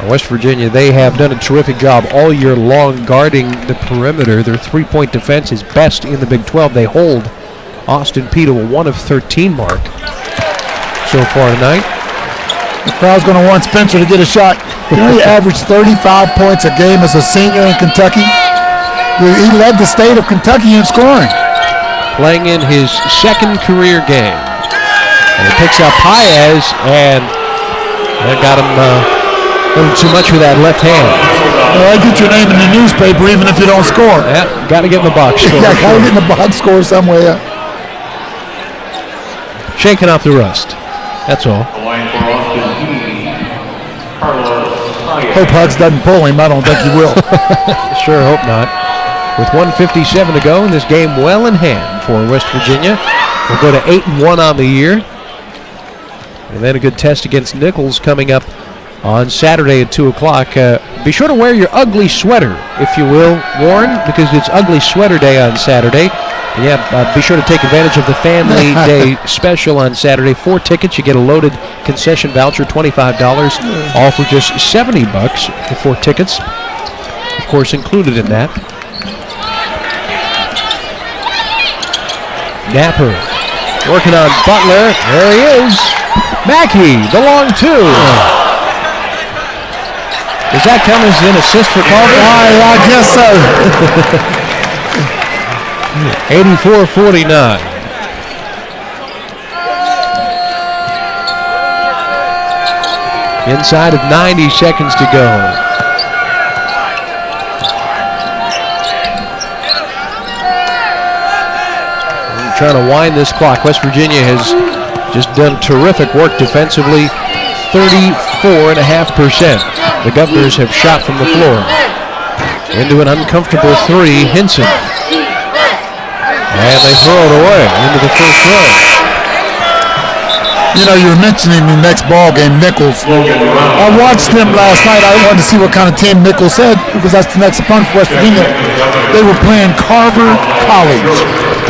West Virginia, they have done a terrific job all year long guarding the perimeter. Their three-point defense is best in the Big 12. They hold Austin Peay to a 1 of 13 mark so far tonight. The crowd's going to want Spencer to get a shot. He averaged 35 points a game as a senior in Kentucky. He led the state of Kentucky in scoring. Playing in his second career game. And he picks up Paez, and that got him a little too much with that left hand. Well, I get your name in the newspaper even if you don't score. Yeah, got to get in the box score. Yeah, got to get in the box score somewhere. Shaking off the rust. That's all. Hope Hugs doesn't pull him. I don't think he will. Sure hope not. With 1:57 to go, and this game well in hand for West Virginia. We'll go to 8-1 on the year. And then a good test against Nichols coming up on Saturday at 2 o'clock. Be sure to wear your ugly sweater, if you will, Warren, because it's Ugly Sweater Day on Saturday. And yeah, be sure to take advantage of the Family Day special on Saturday. 4 tickets, you get a loaded concession voucher, $25, all for just $70 for 4 tickets. Of course, included in that. Napper working on Butler. There he is. Mackey, the long 2. Does that come as an assist for Calvin? I guess so. 84-49. Inside of 90 seconds to go. We're trying to wind this clock. West Virginia has just done terrific work defensively. 34.5%. The Governors have shot from the floor. Into an uncomfortable three, Hinson. And they throw it away into the first row. You know, you were mentioning the next ball game, Nichols. I watched them last night. I wanted to see what kind of team Nichols said because that's the next opponent for West Virginia. They were playing Carver College.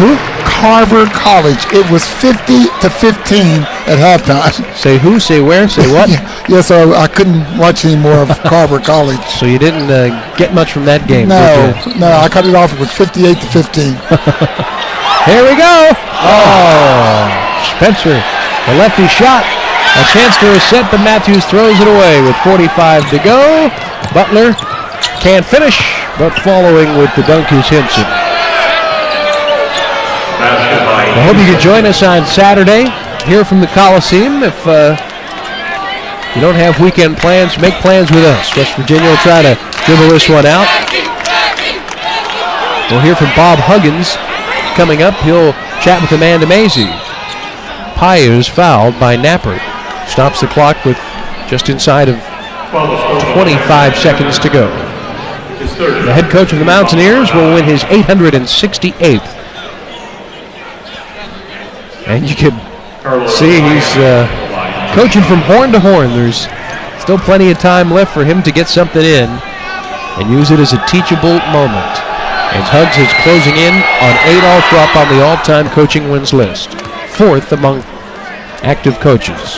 Who? Carver College. It was 50-15 at halftime. Say who? Say where? Say what? Yeah, so I couldn't watch any more of Carver College. So you didn't get much from that game, No, did you? no, I cut it off. It was 58-15. Here we go. Oh, Spencer, the lefty shot. A chance to reset, but Matthews throws it away with 45 to go. Butler can't finish, but following with the dunk is Hinson. I hope you can join us on Saturday here from the Coliseum. If you don't have weekend plans, make plans with us. West Virginia will try to dribble this one out. We'll hear from Bob Huggins coming up. He'll chat with Amanda Mazie. Peay is fouled by Napper. Stops the clock with just inside of 25 seconds to go. The head coach of the Mountaineers will win his 868th. And you can see he's coaching from horn to horn. There's still plenty of time left for him to get something in and use it as a teachable moment. As Huggs is closing in on 8 all-up on the all-time coaching wins list. 4th among active coaches.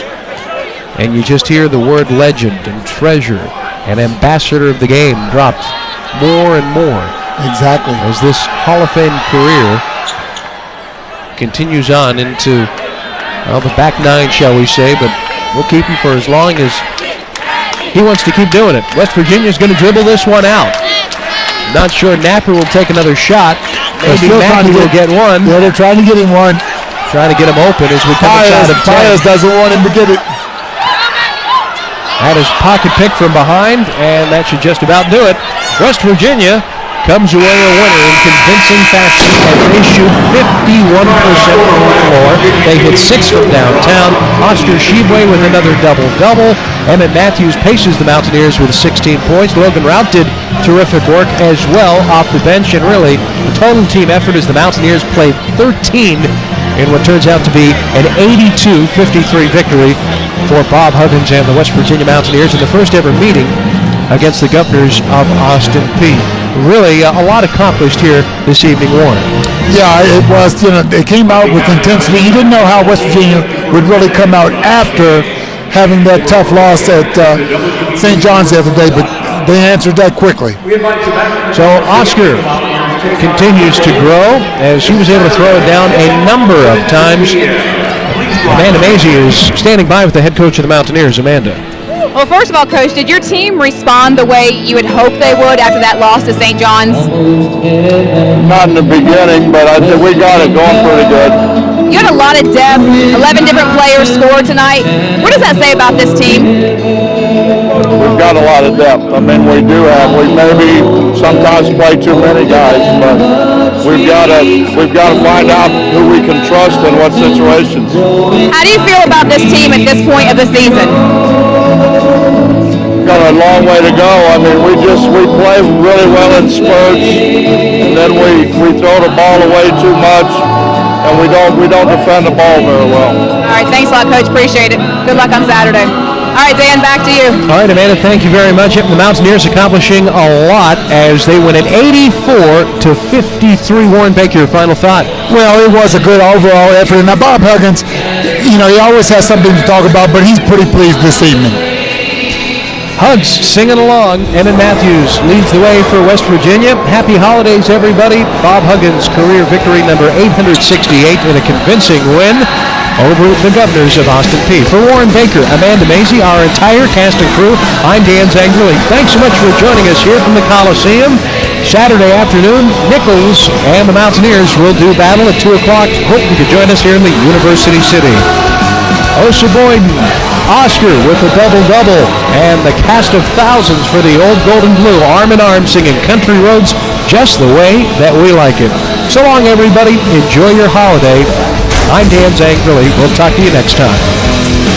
And you just hear the word legend and treasure and ambassador of the game dropped more and more. Exactly. As this Hall of Fame career continues on into, well, the back nine, shall we say, but we'll keep him for as long as he wants to keep doing it. West Virginia's going to dribble this one out. Not sure Napper will take another shot. Maybe Mackey will get one. Yeah, they're trying to get him one. Trying to get him open as we come inside of 10. Pius doesn't want him to get it. That is pocket pick from behind, and that should just about do it. West Virginia comes away a winner in convincing fashion as they shoot 51% from the floor. They hit 6 from downtown. Oscar Shibwe with another double-double. Emmett Matthews paces the Mountaineers with 16 points. Logan Rout did terrific work as well off the bench, and really a total team effort as the Mountaineers played 13 in what turns out to be an 82-53 victory for Bob Huggins and the West Virginia Mountaineers in the first ever meeting against the Governors of Austin Peay. Really a lot accomplished here this evening, Warren. Yeah, it was. You know, they came out with intensity. You didn't know how West Virginia would really come out after having that tough loss at St. John's the other day, but they answered that quickly. So Oscar continues to grow as he was able to throw it down a number of times. Amanda Mazie is standing by with the head coach of the Mountaineers. Amanda. Well, first of all, Coach, did your team respond the way you would hope they would after that loss to St. John's? Not in the beginning, but I think we got it going pretty good. You had a lot of depth. 11 different players scored tonight. What does that say about this team? We've got a lot of depth. I mean, we do have. We maybe sometimes play too many guys, but we've got to find out who we can trust in what situations. How do you feel about this team at this point of the season? Got a long way to go. I mean, we play really well in spurts, and then we throw the ball away too much, and we don't defend the ball very well. All right, thanks a lot, Coach. Appreciate it. Good luck on Saturday. All right, Dan, back to you. All right, Amanda, thank you very much. The Mountaineers accomplishing a lot as they win at 84-53. Warren Baker, your final thought. Well, it was a good overall effort. And now Bob Huggins, you know, he always has something to talk about, but he's pretty pleased this evening. Huggs singing along. Emmett Matthews leads the way for West Virginia. Happy holidays, everybody. Bob Huggins' career victory number 868 in a convincing win over the Governors of Austin Peay. For Warren Baker, Amanda Mazie, our entire cast and crew, I'm Dan Zangerli. Thanks so much for joining us here from the Coliseum. Saturday afternoon, Nichols and the Mountaineers will do battle at 2 o'clock. Hope you could join us here in the University City. Osa Boyden, Oscar with a double-double, and the cast of thousands for the Old Gold and Blue, arm in arm, singing Country Roads just the way that we like it. So long, everybody. Enjoy your holiday. I'm Dan Zangerli. We'll talk to you next time.